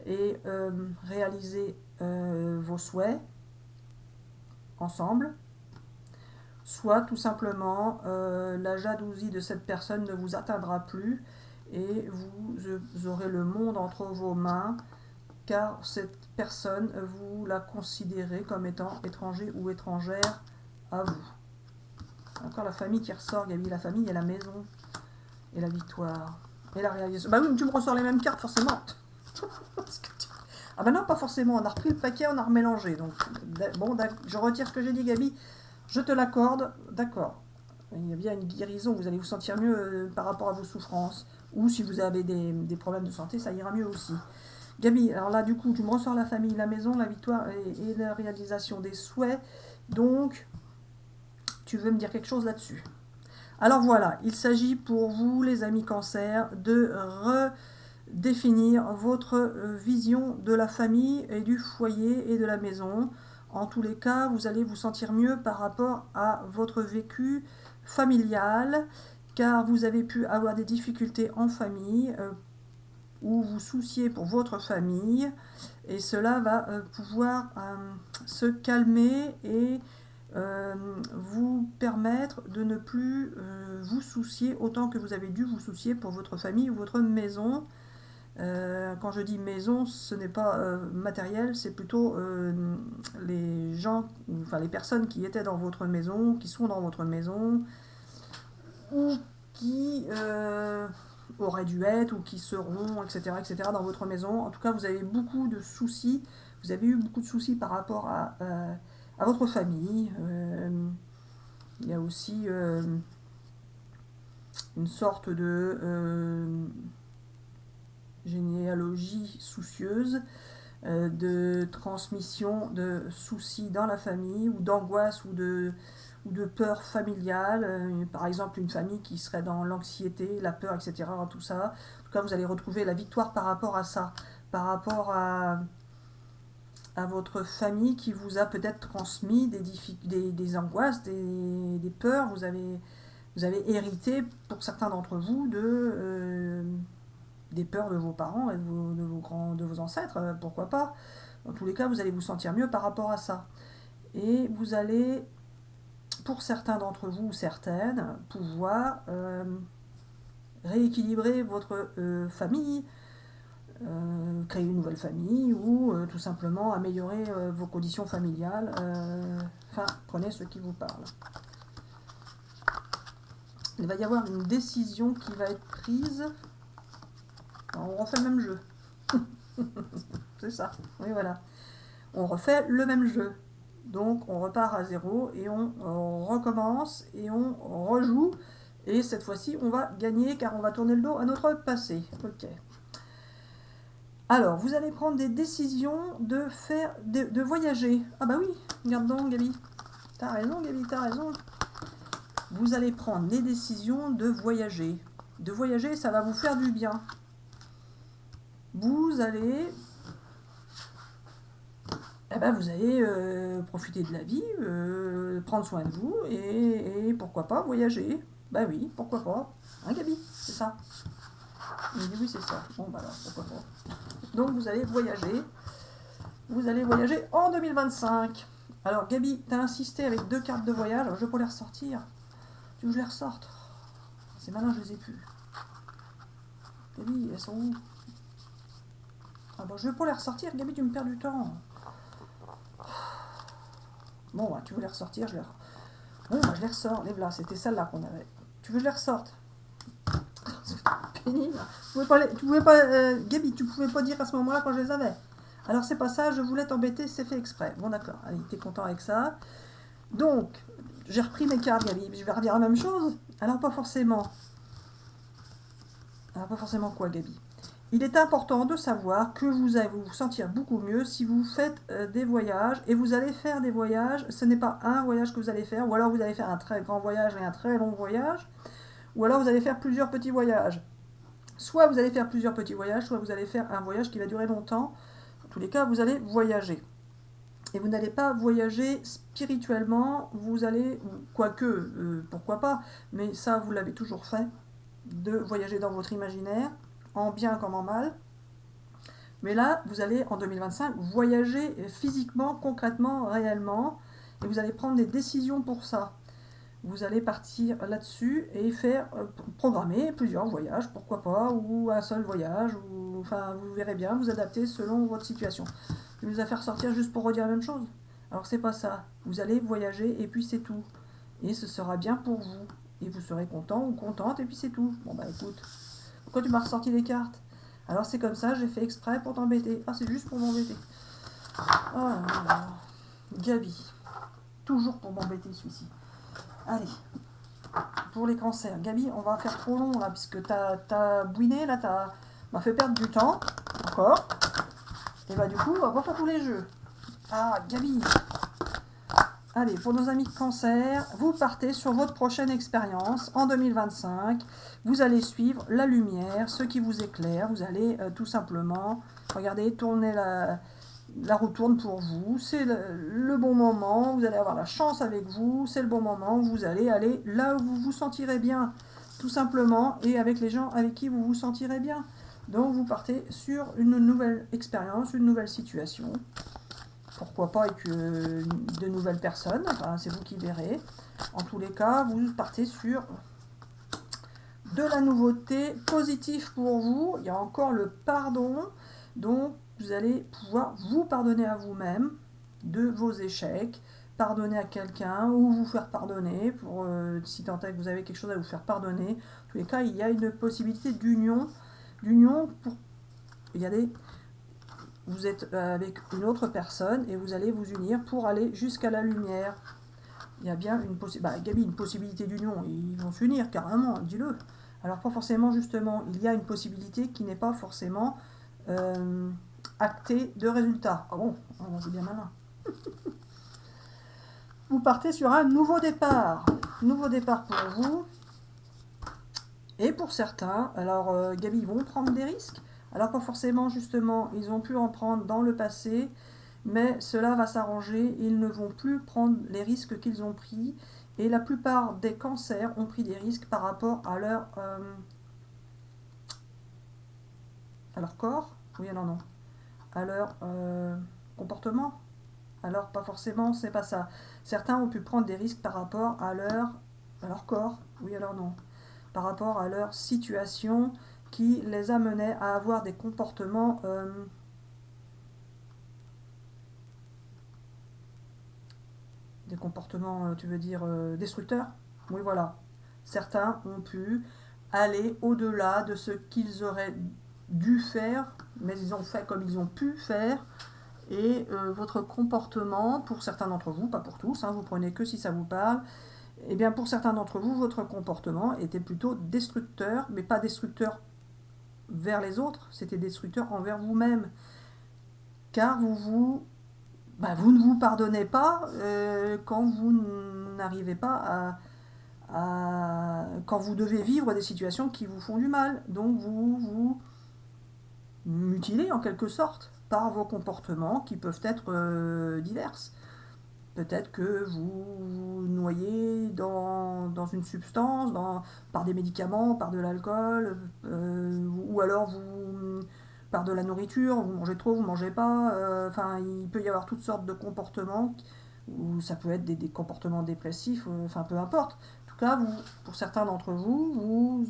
et réaliser vos souhaits ensemble, soit tout simplement la jalousie de cette personne ne vous atteindra plus et vous aurez le monde entre vos mains car cette personne, vous la considérez comme étant étranger ou étrangère à vous. Encore la famille qui ressort, Gabi, la famille et la maison et la victoire et la réalisation. Bah oui, mais tu me ressors les mêmes cartes forcément. Ah ben non, pas forcément, on a repris le paquet, on a remélangé. Donc, bon, je retire ce que j'ai dit, Gabi. Je te l'accorde, d'accord. Il y a bien une guérison, vous allez vous sentir mieux par rapport à vos souffrances. Ou si vous avez des problèmes de santé, ça ira mieux aussi. Gabi, alors là, du coup, tu me ressors la famille, la maison, la victoire et la réalisation des souhaits. Donc, tu veux me dire quelque chose là-dessus. Alors voilà, il s'agit pour vous, les amis Cancer, de redéfinir votre vision de la famille et du foyer et de la maison. En tous les cas, vous allez vous sentir mieux par rapport à votre vécu familial, car vous avez pu avoir des difficultés en famille, ou vous souciez pour votre famille, et cela va pouvoir se calmer et vous permettre de ne plus vous soucier autant que vous avez dû vous soucier pour votre famille ou votre maison. Quand je dis maison, ce n'est pas matériel, c'est plutôt les gens, enfin les personnes qui étaient dans votre maison, qui sont dans votre maison, ou qui auraient dû être, ou qui seront, etc., dans votre maison. En tout cas, vous avez beaucoup de soucis, vous avez eu beaucoup de soucis par rapport à votre famille. Il y a aussi une sorte de généalogie soucieuse, de transmission de soucis dans la famille, ou d'angoisse, ou de peur familiale, par exemple une famille qui serait dans l'anxiété, la peur, etc., tout ça. En tout cas, vous allez retrouver la victoire par rapport à ça, par rapport à votre famille qui vous a peut-être transmis des angoisses, des peurs. Vous avez hérité, pour certains d'entre vous, des peurs de vos parents et de vos ancêtres, pourquoi pas. Dans tous les cas, vous allez vous sentir mieux par rapport à ça. Et vous allez, pour certains d'entre vous, ou certaines, pouvoir rééquilibrer votre famille, créer une nouvelle famille, ou tout simplement améliorer vos conditions familiales. Enfin, prenez ce qui vous parle. Il va y avoir une décision qui va être prise. Alors, on refait le même jeu. C'est ça, oui voilà. On refait le même jeu. Donc on repart à zéro et on recommence et on rejoue. Et cette fois-ci, on va gagner car on va tourner le dos à notre passé. Ok. Alors, vous allez prendre des décisions de voyager. Ah bah oui, regarde donc Gabi. T'as raison Gabi, t'as raison. Vous allez prendre des décisions de voyager. De voyager, ça va vous faire du bien. Vous allez profiter de la vie, prendre soin de vous et pourquoi pas voyager. Bah oui, pourquoi pas. Hein Gabi, c'est ça. Il dit oui, c'est ça. Bon bah alors, pourquoi pas. Donc vous allez voyager. Vous allez voyager en 2025. Alors Gabi, t'as insisté avec 2 cartes de voyage. Alors, je peux les ressortir. Tu veux que je les ressorte? C'est malin, je les ai plus. Gabi, elles sont où? Ah bon, je vais pas les ressortir. Gabi, tu me perds du temps. Bon, bah, tu veux les ressortir, bon, bah, je les ressors. Les là, c'était celle-là qu'on avait. Tu veux que je les ressorte? C'est pénible. Gabi, tu pouvais pas dire à ce moment-là quand je les avais. Alors c'est pas ça, je voulais t'embêter, c'est fait exprès. Bon d'accord, allez, t'es content avec ça. Donc, j'ai repris mes cartes, Gabi. Je vais redire la même chose. Alors pas forcément. Alors pas forcément quoi, Gabi? Il est important de savoir que vous allez vous sentir beaucoup mieux si vous faites des voyages. Et vous allez faire des voyages. Ce n'est pas un voyage que vous allez faire. Ou alors vous allez faire un très grand voyage et un très long voyage. Ou alors vous allez faire plusieurs petits voyages. Soit vous allez faire plusieurs petits voyages, soit vous allez faire un voyage qui va durer longtemps. En tous les cas, vous allez voyager. Et vous n'allez pas voyager spirituellement. Vous allez, quoique, pourquoi pas, mais ça vous l'avez toujours fait, de voyager dans votre imaginaire, en bien comme en mal. Mais là, vous allez, en 2025, voyager physiquement, concrètement, réellement, et vous allez prendre des décisions pour ça. Vous allez partir là-dessus et programmer plusieurs voyages, pourquoi pas, ou un seul voyage, ou, enfin, vous verrez bien, vous adaptez selon votre situation. Je vais vous faire sortir juste pour redire la même chose. Alors c'est pas ça. Vous allez voyager et puis c'est tout. Et ce sera bien pour vous. Et vous serez content ou contente et puis c'est tout. Bon bah écoute, pourquoi tu m'as ressorti les cartes? Alors c'est comme ça, j'ai fait exprès pour t'embêter. Ah, c'est juste pour m'embêter. Oh là là. Gabi. Toujours pour m'embêter celui-ci. Allez. pour les cancers. Gabi, on va faire trop long là, puisque t'as bouiné, là, m'a fait perdre du temps, encore. Et bah du coup, on va pas faire tous les jeux. Ah, Gabi. Allez, pour nos amis de cancer, vous partez sur votre prochaine expérience en 2025. Vous allez suivre la lumière, ce qui vous éclaire. Vous allez tout simplement, regardez, tourner la roue tourne pour vous. C'est le bon moment. Vous allez avoir la chance avec vous. C'est le bon moment. Vous allez aller là où vous vous sentirez bien, tout simplement, et avec les gens avec qui vous vous sentirez bien. Donc vous partez sur une nouvelle expérience, une nouvelle situation. Pourquoi pas avec de nouvelles personnes, enfin, c'est vous qui verrez. En tous les cas, vous partez sur de la nouveauté positive pour vous. Il y a encore le pardon, donc vous allez pouvoir vous pardonner à vous-même de vos échecs, pardonner à quelqu'un ou vous faire pardonner, pour si tant est que vous avez quelque chose à vous faire pardonner. En tous les cas, il y a une possibilité d'union pour... Il y a des... Vous êtes avec une autre personne et vous allez vous unir pour aller jusqu'à la lumière. Il y a bien une possibilité. Gabi, une possibilité d'union. Ils vont s'unir carrément, dis-le. Alors, pas forcément, justement. Il y a une possibilité qui n'est pas forcément actée de résultat. Ah bon, c'est bien malin. Vous partez sur un nouveau départ. Nouveau départ pour vous. Et pour certains, alors, Gabi, ils vont prendre des risques. Alors pas forcément, justement, ils ont pu en prendre dans le passé, mais cela va s'arranger, ils ne vont plus prendre les risques qu'ils ont pris, et la plupart des cancers ont pris des risques par rapport à leur corps, oui alors non, à leur comportement, alors pas forcément, c'est pas ça. Certains ont pu prendre des risques par rapport à leur corps, oui alors non, par rapport à leur situation, qui les amenait à avoir des comportements tu veux dire, destructeurs. Oui, voilà. Certains ont pu aller au-delà de ce qu'ils auraient dû faire, mais ils ont fait comme ils ont pu faire. Et votre comportement, pour certains d'entre vous, pas pour tous, vous prenez que si ça vous parle, et bien pour certains d'entre vous, votre comportement était plutôt destructeur, mais pas destructeur vers les autres, c'était destructeur envers vous-même. Car vous ne vous pardonnez pas quand vous n'arrivez pas quand vous devez vivre des situations qui vous font du mal. Donc vous mutilez en quelque sorte par vos comportements qui peuvent être divers. Peut-être que vous vous noyez dans une substance, par des médicaments, par de l'alcool, ou alors par de la nourriture, vous mangez trop, vous mangez pas. Il peut y avoir toutes sortes de comportements, ou ça peut être des comportements dépressifs, peu importe. En tout cas, pour certains d'entre vous,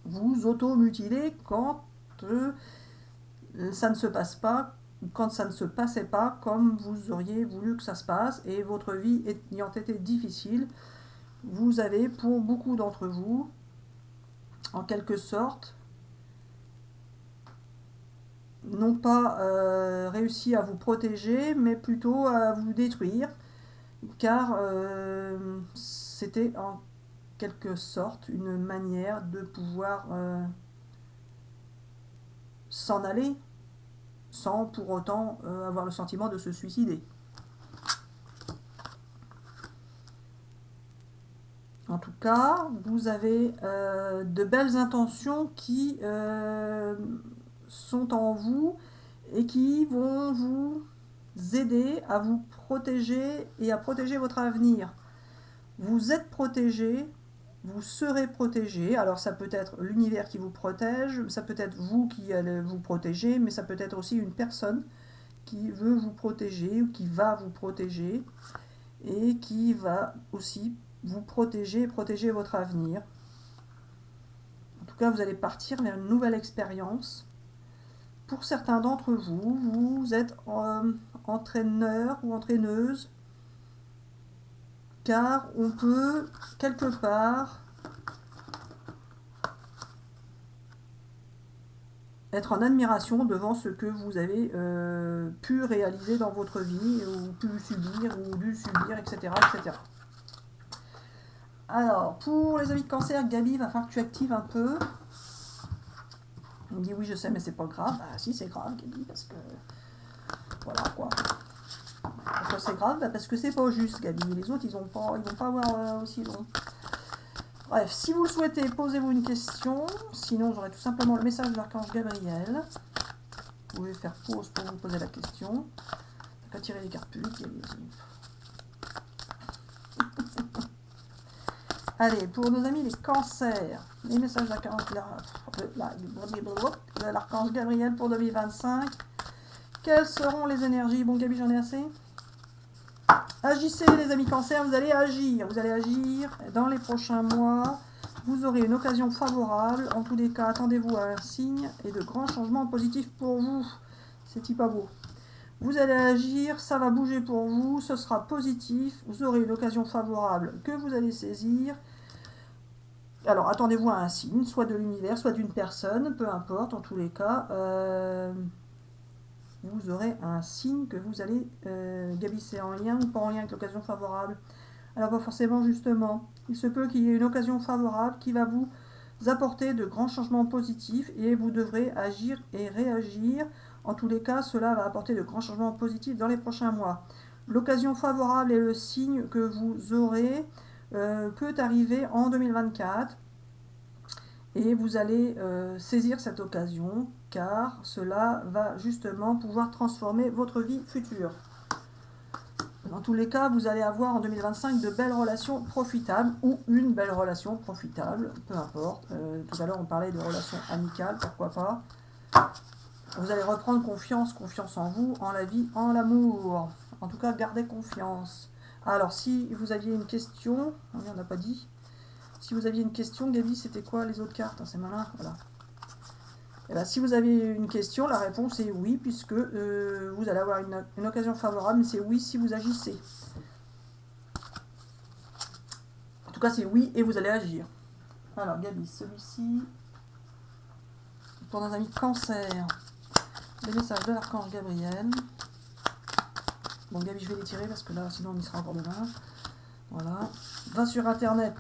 vous auto-mutilez quand ça ne se passe pas, quand ça ne se passait pas comme vous auriez voulu que ça se passe, et votre vie ayant été difficile, vous avez, pour beaucoup d'entre vous, en quelque sorte, non pas réussi à vous protéger, mais plutôt à vous détruire, car c'était en quelque sorte une manière de pouvoir s'en aller, sans pour autant avoir le sentiment de se suicider. En tout cas, vous avez de belles intentions qui sont en vous et qui vont vous aider à vous protéger et à protéger votre avenir. Vous êtes protégé, vous serez protégé. Alors ça peut être l'univers qui vous protège, ça peut être vous qui allez vous protéger, mais ça peut être aussi une personne qui veut vous protéger ou qui va vous protéger et qui va aussi vous protéger et protéger votre avenir. En tout cas, vous allez partir vers une nouvelle expérience. Pour certains d'entre vous, vous êtes entraîneur ou entraîneuse, car on peut quelque part être en admiration devant ce que vous avez pu réaliser dans votre vie, ou pu subir, ou dû subir, etc. etc. Alors, pour les amis de cancer, Gabi, il va falloir que tu actives un peu. On me dit oui, je sais, mais c'est pas grave. Ah si, c'est grave, Gabi, parce que... Voilà, quoi. Pourquoi c'est grave? Parce que c'est pas juste, Gabi. Les autres, ils vont pas avoir aussi long. Bref, si vous le souhaitez, posez-vous une question. Sinon, j'aurai tout simplement le message de l'archange Gabriel. Vous pouvez faire pause pour vous poser la question. T'as qu'à tirer les cartes publiques, Gabi. Allez, pour nos amis les cancers, les messages de l'archange Gabriel pour 2025. Quelles seront les énergies? Bon, Gabi, j'en ai assez. Agissez, les amis cancers, vous allez agir. Vous allez agir dans les prochains mois. Vous aurez une occasion favorable. En tous les cas, attendez-vous à un signe et de grands changements positifs pour vous. C'est pas beau. Vous allez agir, ça va bouger pour vous, ce sera positif, vous aurez une occasion favorable que vous allez saisir. Alors, attendez-vous à un signe, soit de l'univers, soit d'une personne, peu importe, en tous les cas. Vous aurez un signe que vous allez gavisser en lien ou pas en lien avec l'occasion favorable. Alors, pas forcément, justement. Il se peut qu'il y ait une occasion favorable qui va vous apporter de grands changements positifs et vous devrez agir et réagir. En tous les cas, cela va apporter de grands changements positifs dans les prochains mois. L'occasion favorable et le signe que vous aurez peut arriver en 2024 et vous allez saisir cette occasion car cela va justement pouvoir transformer votre vie future. Dans tous les cas, vous allez avoir en 2025 de belles relations profitables ou une belle relation profitable, peu importe. Tout à l'heure, on parlait de relations amicales, pourquoi pas. Vous allez reprendre confiance en vous, en la vie, en l'amour. En tout cas, gardez confiance. Alors, si vous aviez une question, on n'a pas dit. Si vous aviez une question, Gabi, c'était quoi les autres cartes? C'est malin, voilà. Et bien, si vous avez une question, la réponse est oui, puisque vous allez avoir une occasion favorable, mais c'est oui si vous agissez. En tout cas, c'est oui et vous allez agir. Alors, Gabi, celui-ci, pour nos amis cancer, les messages de l'archange Gabriel. Bon, Gabi, je vais les tirer parce que là, sinon, on y sera encore demain. Voilà. Va sur Internet.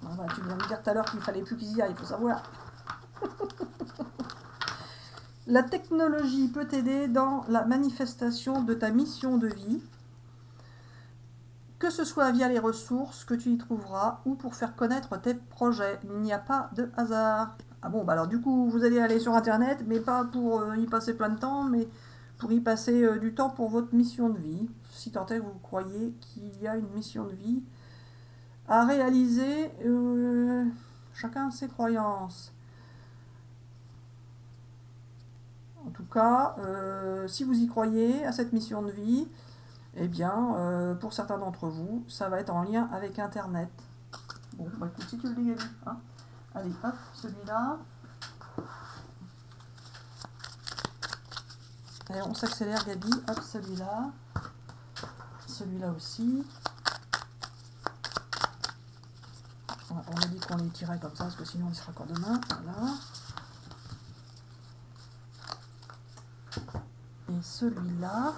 Voilà, tu viens de me dire tout à l'heure qu'il fallait plus qu'ils y aillent, il faut savoir. La technologie peut t'aider dans la manifestation de ta mission de vie, que ce soit via les ressources que tu y trouveras ou pour faire connaître tes projets. Il n'y a pas de hasard. Ah bon, bah alors du coup, vous allez aller sur Internet, mais pas pour y passer plein de temps, mais pour y passer du temps pour votre mission de vie. Si tant est que vous croyez qu'il y a une mission de vie à réaliser, chacun ses croyances. En tout cas, si vous y croyez à cette mission de vie, eh bien, pour certains d'entre vous, ça va être en lien avec Internet. Bon, bah écoute, si tu le dis, Gabi, hein. Allez, hop, celui-là. Et on s'accélère, Gabi. Hop, celui-là. Celui-là aussi. On a dit qu'on les tirait comme ça, parce que sinon on y sera encore demain. Voilà. Et celui-là.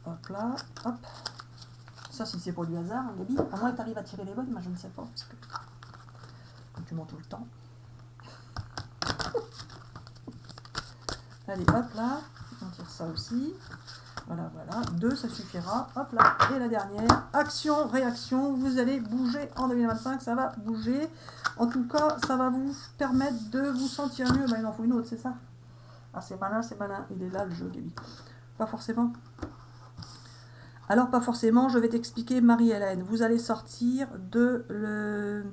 Hop là, hop. Ça, si c'est pour du hasard, hein, Gabi. À moins que tu arrives à tirer les bonnes, moi je ne sais pas, parce que comme tu mens tout le temps. Allez, hop là. On tire ça aussi. Voilà, voilà. 2, ça suffira. Hop là. Et la dernière. Action, réaction. Vous allez bouger en 2025. Ça va bouger. En tout cas, ça va vous permettre de vous sentir mieux. Bah, il en faut une autre, c'est ça? Ah, c'est malin, c'est malin. Il est là, le jeu, Gabi. Pas forcément. Alors, pas forcément. Je vais t'expliquer, Marie-Hélène. Vous allez sortir de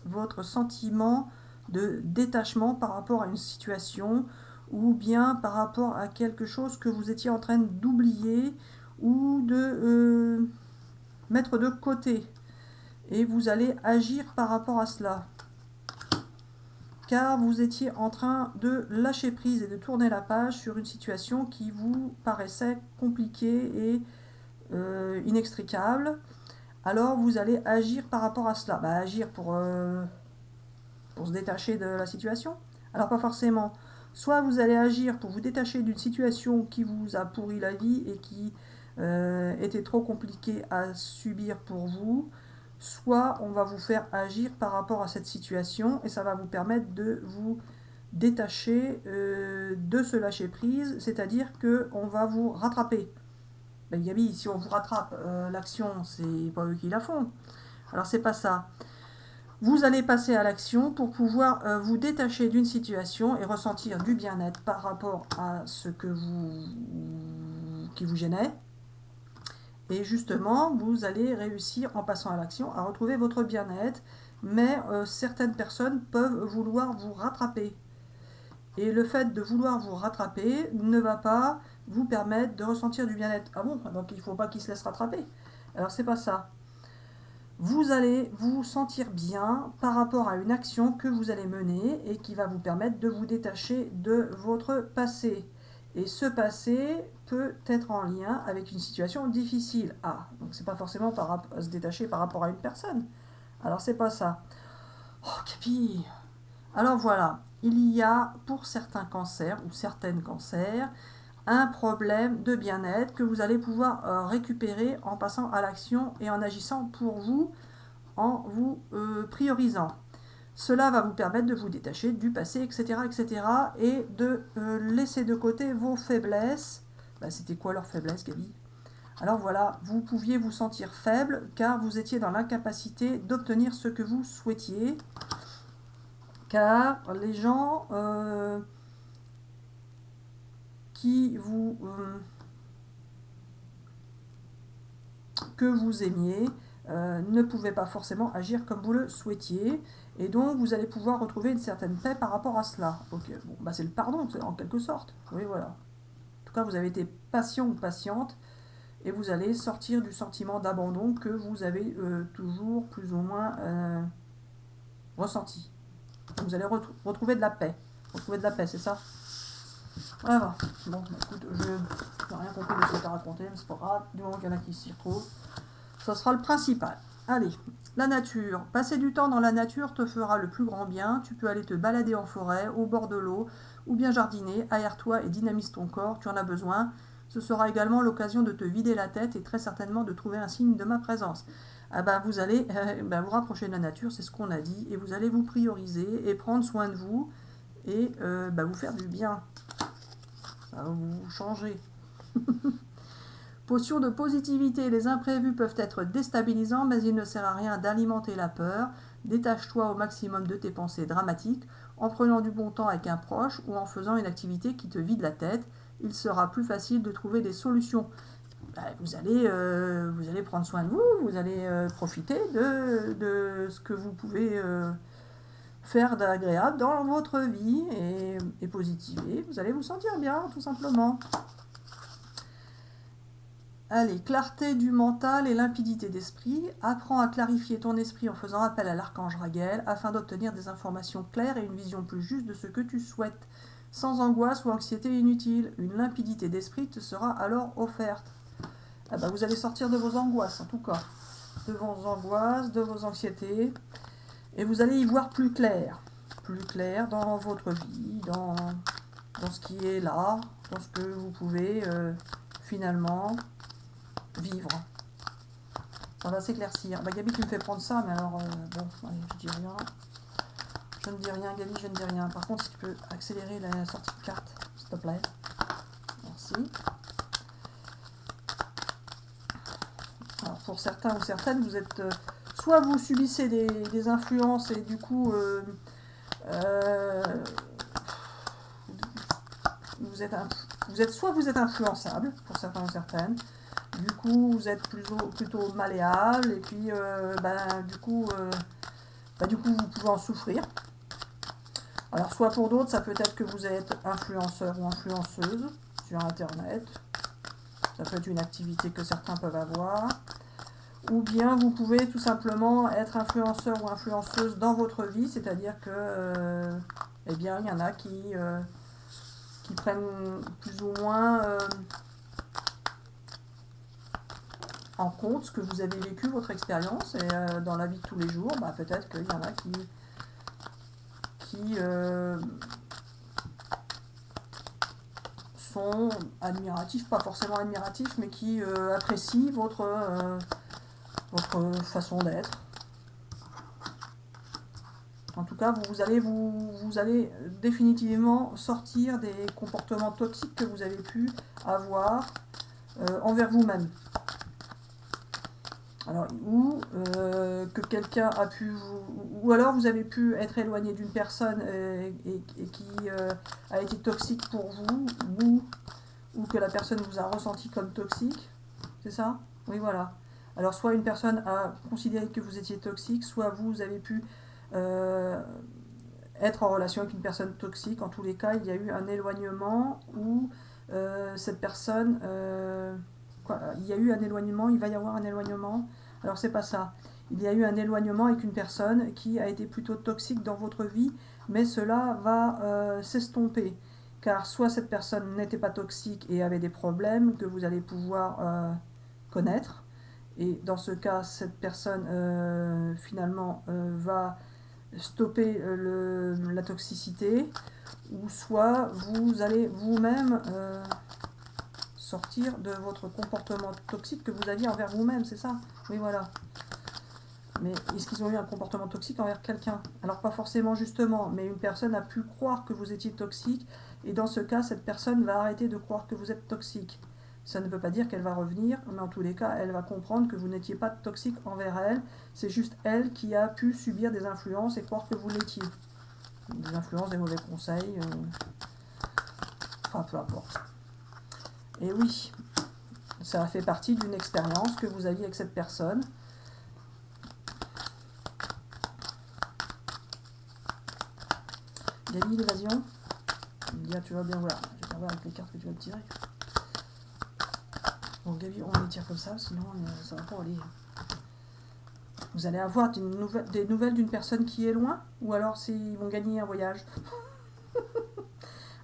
votre sentiment de détachement par rapport à une situation ou bien par rapport à quelque chose que vous étiez en train d'oublier ou de mettre de côté. Et vous allez agir par rapport à cela. Car vous étiez en train de lâcher prise et de tourner la page sur une situation qui vous paraissait compliquée et inextricable. Alors vous allez agir par rapport à cela. Bah, agir pour se détacher de la situation. Alors pas forcément. Soit vous allez agir pour vous détacher d'une situation qui vous a pourri la vie et qui était trop compliqué à subir pour vous, soit on va vous faire agir par rapport à cette situation et ça va vous permettre de vous détacher de ce lâcher prise, c'est-à-dire qu'on va vous rattraper. Ben Gabi, si on vous rattrape, l'action, c'est pas eux qui la font. Alors c'est pas ça. Vous allez passer à l'action pour pouvoir vous détacher d'une situation et ressentir du bien-être par rapport à ce qui vous gênait. Et justement, vous allez réussir en passant à l'action à retrouver votre bien-être, mais certaines personnes peuvent vouloir vous rattraper. Et le fait de vouloir vous rattraper ne va pas vous permettre de ressentir du bien-être. Ah bon, donc il ne faut pas qu'ils se laissent rattraper. Alors c'est pas ça. Vous allez vous sentir bien par rapport à une action que vous allez mener et qui va vous permettre de vous détacher de votre passé. Et ce passé peut être en lien avec une situation difficile. Ah, donc c'est pas forcément se détacher par rapport à une personne. Alors c'est pas ça. Oh, Capi. Alors voilà, il y a pour certains cancers ou certaines cancers un problème de bien-être que vous allez pouvoir récupérer en passant à l'action et en agissant pour vous, en vous priorisant. Cela va vous permettre de vous détacher du passé, etc. etc. et de laisser de côté vos faiblesses. Bah, c'était quoi leurs faiblesses, Gabi? Alors voilà, vous pouviez vous sentir faible car vous étiez dans l'incapacité d'obtenir ce que vous souhaitiez. Car les gens que vous aimiez ne pouvaient pas forcément agir comme vous le souhaitiez. Et donc, vous allez pouvoir retrouver une certaine paix par rapport à cela. Ok, bon, bah c'est le pardon, en quelque sorte. Oui, voilà. En tout cas, vous avez été patient ou patiente et vous allez sortir du sentiment d'abandon que vous avez toujours plus ou moins ressenti. Donc, vous allez retrouver de la paix. Retrouver de la paix, c'est ça? Voilà. Bon, bah, écoute, je n'ai rien compris de ce que tu as raconté, mais c'est pas grave. Du moment qu'il y en a qui s'y retrouvent, ça sera le principal. Allez, la nature. Passer du temps dans la nature te fera le plus grand bien. Tu peux aller te balader en forêt, au bord de l'eau, ou bien jardiner. Aère-toi et dynamise ton corps, tu en as besoin. Ce sera également l'occasion de te vider la tête et très certainement de trouver un signe de ma présence. Ah bah, vous allez vous rapprocher de la nature, c'est ce qu'on a dit, et vous allez vous prioriser et prendre soin de vous et vous faire du bien. Ça va vous changer. Potion de positivité, les imprévus peuvent être déstabilisants, mais il ne sert à rien d'alimenter la peur. Détache-toi au maximum de tes pensées dramatiques en prenant du bon temps avec un proche ou en faisant une activité qui te vide la tête. Il sera plus facile de trouver des solutions. Vous allez prendre soin de vous, vous allez profiter de ce que vous pouvez faire d'agréable dans votre vie et positiver. Vous allez vous sentir bien, tout simplement. Allez, clarté du mental et limpidité d'esprit. Apprends à clarifier ton esprit en faisant appel à l'archange Raguel afin d'obtenir des informations claires et une vision plus juste de ce que tu souhaites. Sans angoisse ou anxiété inutile, une limpidité d'esprit te sera alors offerte. Vous allez sortir de vos angoisses, en tout cas. De vos angoisses, de vos anxiétés. Et vous allez y voir plus clair. Plus clair dans votre vie, dans ce qui est là, dans ce que vous pouvez finalement vivre. Ça va s'éclaircir. Gabi, tu me fais prendre ça, mais alors, bon, allez, je dis rien. Je ne dis rien, Gabi, je ne dis rien. Par contre, si tu peux accélérer la sortie de carte, s'il te plaît. Merci. Alors, pour certains ou certaines, vous êtes... soit vous subissez des influences et du coup... soit vous êtes influençable, pour certains ou certaines, du coup vous êtes plutôt malléable, et puis du coup vous pouvez en souffrir. Alors soit pour d'autres, ça peut être que vous êtes influenceur ou influenceuse sur internet, ça peut être une activité que certains peuvent avoir, ou bien vous pouvez tout simplement être influenceur ou influenceuse dans votre vie, c'est-à-dire que il y en a qui prennent plus ou moins en compte ce que vous avez vécu, votre expérience, et dans la vie de tous les jours, peut-être qu'il y en a qui sont admiratifs, pas forcément admiratifs, mais qui apprécient votre façon d'être. En tout cas, vous allez définitivement sortir des comportements toxiques que vous avez pu avoir envers vous-même. Alors, ou que quelqu'un a pu ou alors vous avez pu être éloigné d'une personne et qui a été toxique pour vous, ou que la personne vous a ressenti comme toxique, c'est ça? Oui, voilà. Alors, soit une personne a considéré que vous étiez toxique, soit vous avez pu être en relation avec une personne toxique. En tous les cas, il y a eu un éloignement où cette personne... il y a eu un éloignement, il va y avoir un éloignement. Alors c'est pas ça. Il y a eu un éloignement avec une personne qui a été plutôt toxique dans votre vie, mais cela va s'estomper. Car soit cette personne n'était pas toxique et avait des problèmes que vous allez pouvoir connaître, et dans ce cas, cette personne finalement va stopper la toxicité, ou soit vous allez vous-même sortir de votre comportement toxique que vous aviez envers vous-même, c'est ça? Oui, voilà. Mais est-ce qu'ils ont eu un comportement toxique envers quelqu'un? Alors pas forcément justement, mais une personne a pu croire que vous étiez toxique, et dans ce cas, cette personne va arrêter de croire que vous êtes toxique. Ça ne veut pas dire qu'elle va revenir, mais en tous les cas, elle va comprendre que vous n'étiez pas toxique envers elle, c'est juste elle qui a pu subir des influences et croire que vous l'étiez. Des influences, des mauvais conseils, enfin peu importe. Et oui, ça fait partie d'une expérience que vous aviez avec cette personne. Gabi, l'évasion. Bien, tu vas bien voir. Je vais voir avec les cartes que tu vas me tirer. Bon, Gabi, on les tire comme ça, sinon ça va pas aller. Vous allez avoir des nouvelles d'une personne qui est loin, ou alors ils vont gagner un voyage.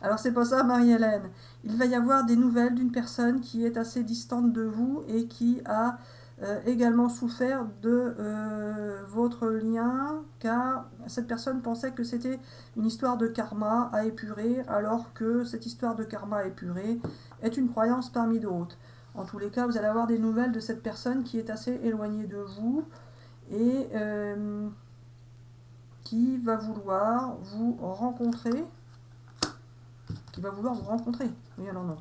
Alors c'est pas ça, Marie-Hélène. Il va y avoir des nouvelles d'une personne qui est assez distante de vous et qui a également souffert de votre lien, car cette personne pensait que c'était une histoire de karma à épurer, alors que cette histoire de karma à épurer est une croyance parmi d'autres. En tous les cas, vous allez avoir des nouvelles de cette personne qui est assez éloignée de vous et qui va vouloir vous rencontrer. Qui va vouloir vous rencontrer. Oui, alors non.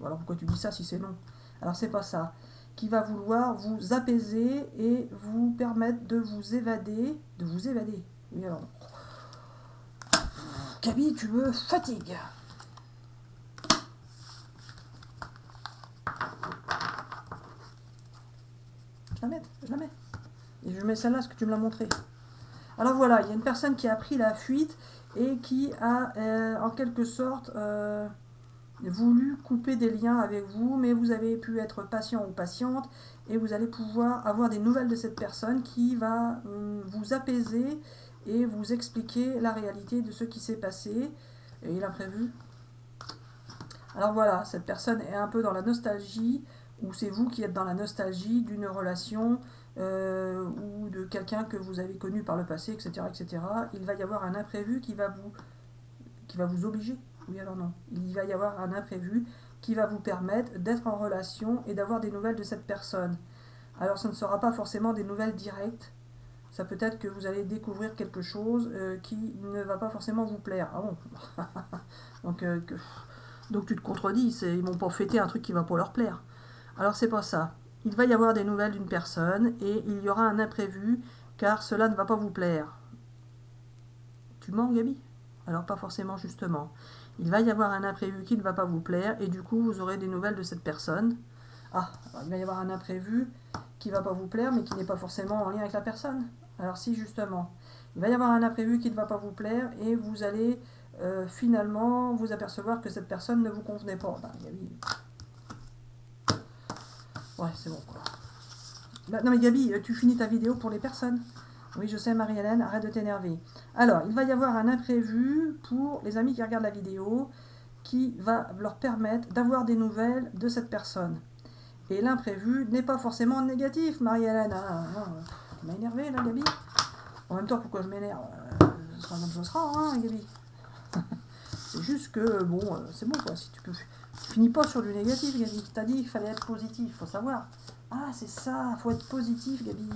Alors pourquoi tu dis ça si c'est non? Alors c'est pas ça. Qui va vouloir vous apaiser et vous permettre de vous évader. De vous évader. Oui, alors non. Gabi, tu me fatigues. Je la mets. Et je mets celle-là, parce que tu me l'as montré. Alors voilà, il y a une personne qui a pris la fuite et qui a en quelque sorte voulu couper des liens avec vous, mais vous avez pu être patient ou patiente et vous allez pouvoir avoir des nouvelles de cette personne qui va vous apaiser et vous expliquer la réalité de ce qui s'est passé et l'imprévu. Alors voilà, cette personne est un peu dans la nostalgie, ou c'est vous qui êtes dans la nostalgie d'une relation ou de quelqu'un que vous avez connu par le passé, etc., etc. Il va y avoir un imprévu qui va vous obliger. Oui, alors non. Il va y avoir un imprévu qui va vous permettre d'être en relation et d'avoir des nouvelles de cette personne. Alors, ce ne sera pas forcément des nouvelles directes. Ça peut être que vous allez découvrir quelque chose qui ne va pas forcément vous plaire. Ah bon. Donc tu te contredis. Ils m'ont pas fêté un truc qui va pas leur plaire. Alors, c'est pas ça. Il va y avoir des nouvelles d'une personne et il y aura un imprévu car cela ne va pas vous plaire. Tu mens, Gabi? Alors, pas forcément, justement. Il va y avoir un imprévu qui ne va pas vous plaire et du coup vous aurez des nouvelles de cette personne. Ah, il va y avoir un imprévu qui ne va pas vous plaire mais qui n'est pas forcément en lien avec la personne. Alors si, justement, il va y avoir un imprévu qui ne va pas vous plaire et vous allez finalement vous apercevoir que cette personne ne vous convenait pas. Gabi... Ouais, c'est bon quoi. Non mais Gabi, tu finis ta vidéo pour les personnes. Oui, je sais, Marie-Hélène, arrête de t'énerver. Alors, il va y avoir un imprévu pour les amis qui regardent la vidéo qui va leur permettre d'avoir des nouvelles de cette personne. Et l'imprévu n'est pas forcément négatif, Marie-Hélène. Tu m'as énervé, là, Gabi. En même temps, pourquoi je m'énerve? Ce sera comme ce sera, hein, Gabi. C'est juste que, bon, c'est bon, quoi. Si tu peux Finis pas sur du négatif, Gabi. T'as dit qu'il fallait être positif, faut savoir. Ah, c'est ça, faut être positif, Gabi.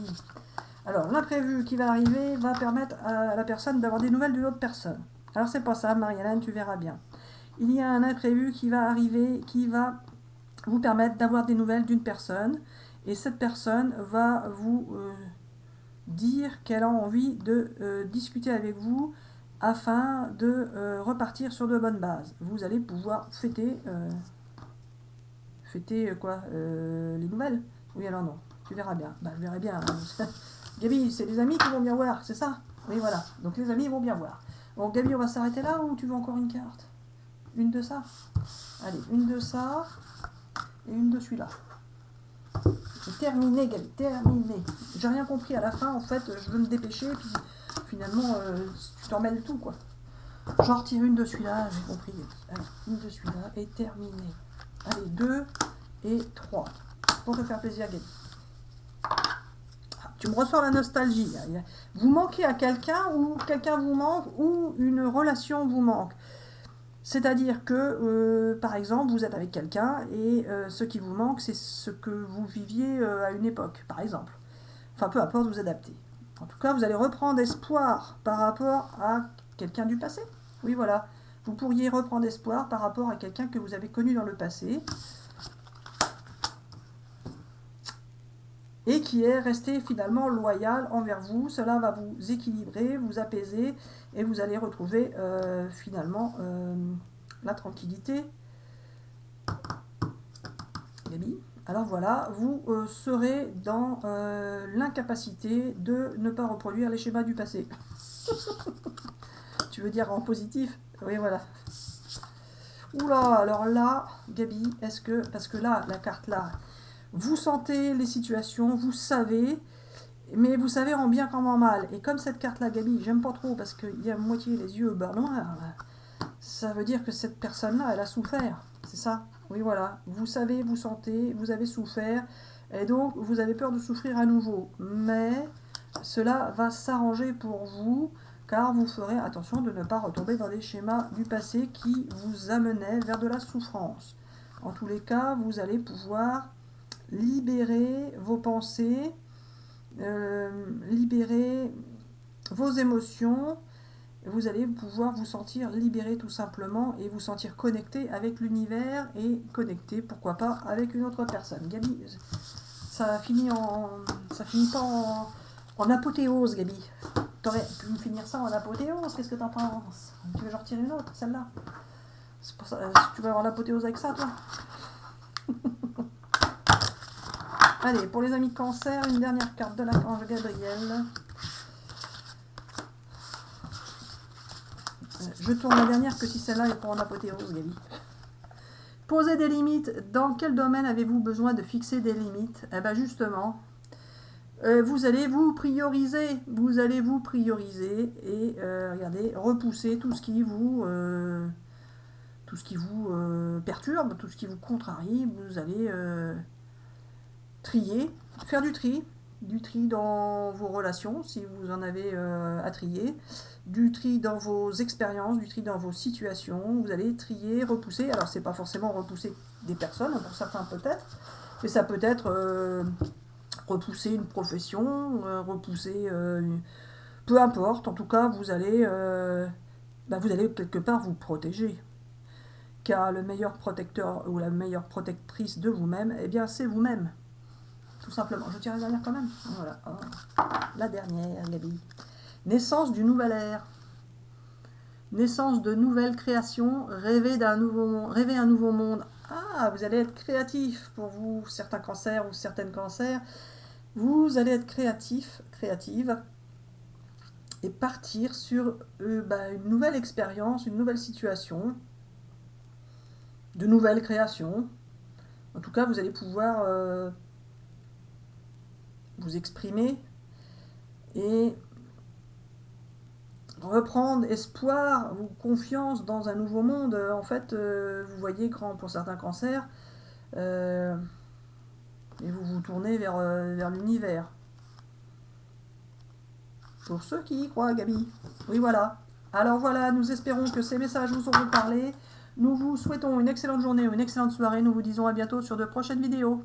Alors, l'imprévu qui va arriver va permettre à la personne d'avoir des nouvelles d'une autre personne. Alors, c'est pas ça, Marie-Hélène, tu verras bien. Il y a un imprévu qui va arriver, qui va vous permettre d'avoir des nouvelles d'une personne. Et cette personne va vous dire qu'elle a envie de discuter avec vous afin de repartir sur de bonnes bases. Vous allez pouvoir fêter quoi les nouvelles. Oui, alors non, tu verras bien. Bah, je verrai bien. Gabi, c'est les amis qui vont bien voir, c'est ça? Oui, voilà. Donc les amis vont bien voir. Bon, Gabi, on va s'arrêter là ou tu veux encore une carte? Une de ça? Allez, une de ça et une de celui-là. C'est terminé, Gabi, terminé. J'ai rien compris à la fin, en fait, je veux me dépêcher, puis finalement, tu t'en mêles tout, quoi. J'en retire une de celui-là, j'ai compris, Gabi. Allez, une de celui-là et terminé. Allez, 2 et 3. Pour te faire plaisir, Gabi. Tu me ressors la nostalgie. Vous manquez à quelqu'un ou quelqu'un vous manque ou une relation vous manque. C'est-à-dire que, par exemple, vous êtes avec quelqu'un et ce qui vous manque, c'est ce que vous viviez à une époque, par exemple. Enfin, peu importe, vous adaptez. En tout cas, vous allez reprendre espoir par rapport à quelqu'un du passé. Oui, voilà. Vous pourriez reprendre espoir par rapport à quelqu'un que vous avez connu dans le passé et qui est resté finalement loyal envers vous. Cela va vous équilibrer, vous apaiser et vous allez retrouver finalement la tranquillité. Gabi. Alors voilà, vous serez dans l'incapacité de ne pas reproduire les schémas du passé. Tu veux dire en positif? Oui, voilà. Oula, alors là, Gabi, est-ce que... Parce que là, la carte là, vous sentez les situations, vous savez, mais vous savez en bien comme en mal. Et comme cette carte là, Gabi, j'aime pas trop parce qu'il y a moitié les yeux beurre noir, ça veut dire que cette personne-là, elle a souffert. C'est ça? Oui, voilà. Vous savez, vous sentez, vous avez souffert, et donc vous avez peur de souffrir à nouveau. Mais cela va s'arranger pour vous, car vous ferez attention de ne pas retomber dans des schémas du passé qui vous amenaient vers de la souffrance. En tous les cas, vous allez pouvoir libérer vos pensées, libérer vos émotions. Vous allez pouvoir vous sentir libéré tout simplement et vous sentir connecté avec l'univers et connecté, pourquoi pas, avec une autre personne. Gabi, ça finit pas en apothéose, Gabi. T'aurais pu me finir ça en apothéose, qu'est-ce que t'en penses? Tu veux que j'en retire une autre, celle-là? C'est pour ça, tu vas avoir l'apothéose avec ça, toi? Allez, pour les amis cancer, une dernière carte de l'archange Gabriel. Je tourne la dernière que si celle-là est pour en apothéose, Gabi. Posez des limites. Dans quel domaine avez-vous besoin de fixer des limites? Eh bien justement, vous allez vous prioriser. Vous allez vous prioriser et regardez, repousser tout ce qui vous perturbe, tout ce qui vous contrarie. Vous allez trier, faire du tri dans vos relations, si vous en avez à trier, du tri dans vos expériences, du tri dans vos situations, vous allez trier, repousser, alors c'est pas forcément repousser des personnes, pour certains peut-être, mais ça peut être repousser une profession, repousser, peu importe, en tout cas vous allez quelque part vous protéger, car le meilleur protecteur ou la meilleure protectrice de vous-même, eh bien c'est vous-même. Tout simplement. Je tire la dernière quand même. Voilà. Oh. La dernière, Gabi. Naissance du nouvel ère. Naissance de nouvelles créations. Rêver un nouveau monde. Ah, vous allez être créatif pour vous, certains cancers ou certaines cancers. Vous allez être créative et partir sur une nouvelle expérience, une nouvelle situation, de nouvelles créations. En tout cas, vous allez pouvoir vous exprimer et reprendre espoir ou confiance dans un nouveau monde. En fait, vous voyez grand pour certains cancers et vous vous tournez vers l'univers. Pour ceux qui y croient, Gabi. Oui, voilà. Alors voilà, nous espérons que ces messages vous auront parlé. Nous vous souhaitons une excellente journée ou une excellente soirée. Nous vous disons à bientôt sur de prochaines vidéos.